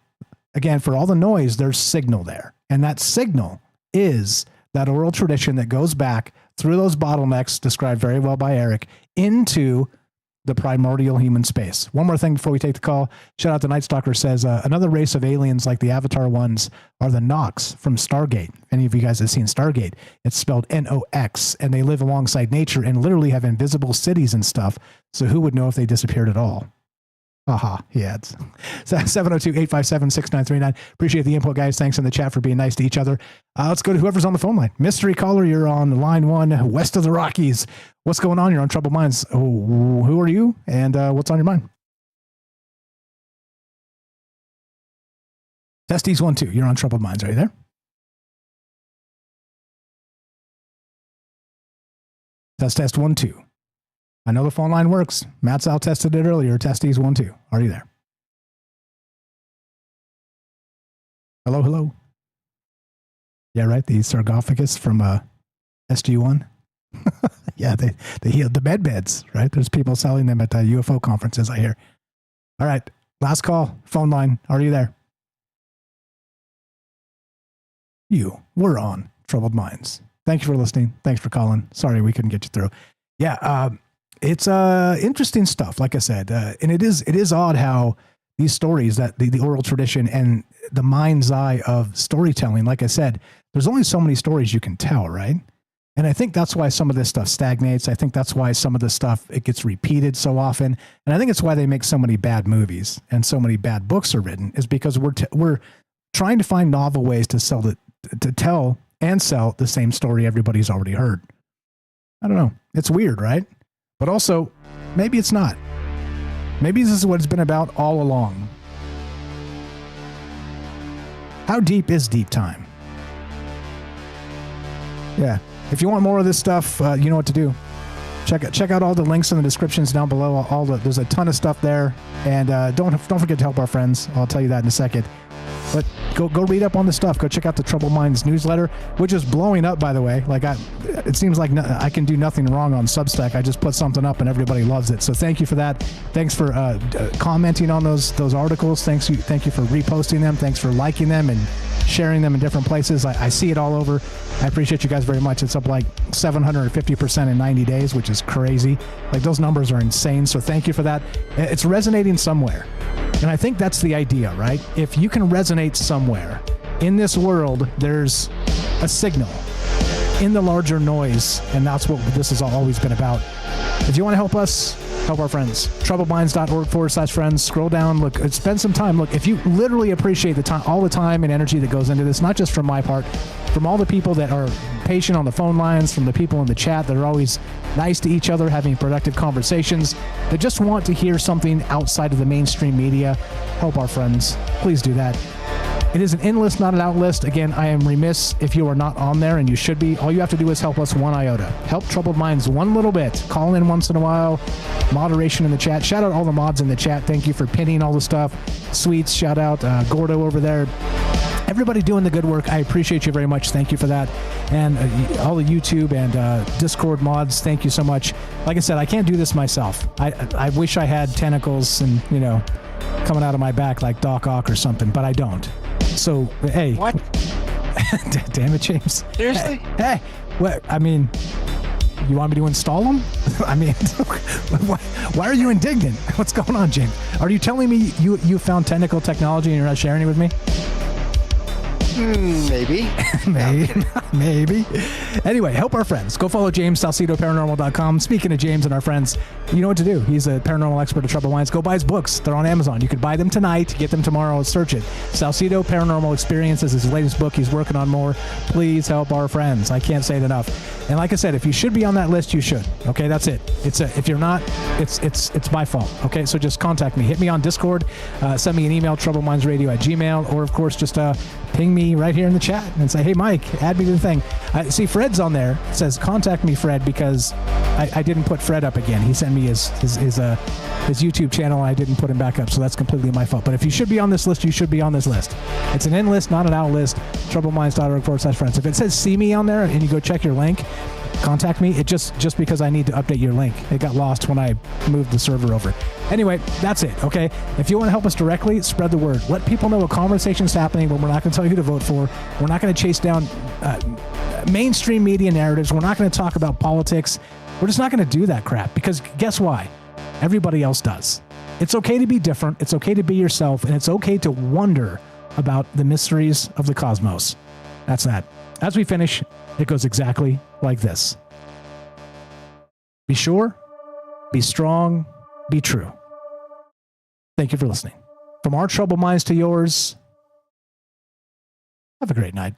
again, for all the noise, there's signal there. And that signal is that oral tradition that goes back through those bottlenecks described very well by Eric into the primordial human space. One more thing before we take the call. Shout out to Night Stalker says, another race of aliens like the Avatar ones are the Nox from Stargate. Any of you guys have seen Stargate? It's spelled Nox, and they live alongside nature and literally have invisible cities and stuff. So who would know if they disappeared at all? Aha, he adds. 702-857-6939. Appreciate the input, guys. Thanks in the chat for being nice to each other. Let's go to whoever's on the phone line. Mystery caller, you're on line 1, west of the Rockies. What's going on? You're on Troubled Minds. Who are you, and what's on your mind? Testes 1, 2. You're on Troubled Minds. Are you there? Test 1, 2. I know the phone line works. Matt Sal tested it earlier. Testes 1, 2. Are you there? Hello. Yeah, right. The sarcophagus from SG1. Yeah, they healed the beds, right? There's people selling them at UFO conferences, I hear. All right. Last call. Phone line. Are you there? We're on Troubled Minds. Thank you for listening. Thanks for calling. Sorry we couldn't get you through. Yeah, it's interesting stuff, like I said. And it is odd how these stories, that the oral tradition and the mind's eye of storytelling, like I said, there's only so many stories you can tell, right? And I think that's why some of this stuff stagnates. I think that's why some of this stuff, it gets repeated so often. And I think it's why they make so many bad movies and so many bad books are written, is because we're trying to find novel ways to tell and sell the same story everybody's already heard. I don't know. It's weird, right? But also, maybe it's not. Maybe this is what it's been about all along. How deep is deep time? Yeah. If you want more of this stuff, you know what to do. Check out all the links in the descriptions down below. There's a ton of stuff there. And don't forget to help our friends. I'll tell you that in a second. But go read up on the stuff. Go check out the Troubled Minds newsletter, which is blowing up, by the way. It seems like I can do nothing wrong on Substack. I just put something up and everybody loves it. So thank you for that. Thanks for commenting on those articles. Thank you for reposting them. Thanks for liking them and sharing them in different places. I see it all over. I appreciate you guys very much. It's up like 750% in 90 days, which is crazy. Like, those numbers are insane. So thank you for that. It's resonating somewhere. And I think that's the idea, right? If you can resonate somewhere in this world, there's a signal in the larger noise. And that's what this has always been about. If you want to help us, help our friends. troubledminds.org/friends. Scroll down, look, spend some time. Look, if you literally appreciate the time, all the time and energy that goes into this, not just from my part, from all the people that are patient on the phone lines, from the people in the chat that are always nice to each other, having productive conversations, that just want to hear something outside of the mainstream media, help our friends. Please do that. It is an in list, not an out list. Again, I am remiss if you are not on there, and you should be. All you have to do is help us one iota. Help Troubled Minds one little bit. Call in once in a while. Moderation in the chat. Shout out all the mods in the chat. Thank you for pinning all the stuff. Sweets, shout out Gordo over there. Everybody doing the good work. I appreciate you very much. Thank you for that. And all the YouTube and Discord mods, thank you so much. Like I said, I can't do this myself. I wish I had tentacles and, coming out of my back like Doc Ock or something, but I don't. So, hey.
What?
Damn it, James.
Seriously?
Hey. What? I mean, you want me to install them? I mean, why are you indignant? What's going on, James? Are you telling me you found technical technology and you're not sharing it with me?
Maybe.
Maybe. Anyway, help our friends. Go follow James, SalcedoParanormal.com. Speaking of James and our friends, you know what to do. He's a paranormal expert at Troubled Minds. Go buy his books. They're on Amazon. You could buy them tonight, get them tomorrow, search it. Salcedo Paranormal Experiences is his latest book. He's working on more. Please help our friends. I can't say it enough. And like I said, if you should be on that list, you should. Okay, that's it. If you're not, it's my fault. Okay, so just contact me. Hit me on Discord. Send me an email, troubledmindsradio@gmail.com, or of course just ping me right here in the chat and say, hey, Mike, add me to the thing. See, Fred's on there. It says, contact me, Fred, because I didn't put Fred up again. He sent me his YouTube channel. I didn't put him back up, so that's completely my fault. But if you should be on this list, you should be on this list. It's an in list, not an out list. troubledminds.org/friends. If it says see me on there and you go check your link, contact me. It just because I need to update your link. It got lost when I moved the server over. Anyway, that's it, okay? If you want to help us directly, spread the word. Let people know a conversation's happening, but we're not going to tell you who to vote for. We're not going to chase down mainstream media narratives. We're not going to talk about politics. We're just not going to do that crap, because guess why? Everybody else does. It's okay to be different. It's okay to be yourself, and it's okay to wonder about the mysteries of the cosmos. That's that. As we finish, it goes exactly like this. Be sure, be strong, be true. Thank you for listening. From our troubled minds to yours, have a great night.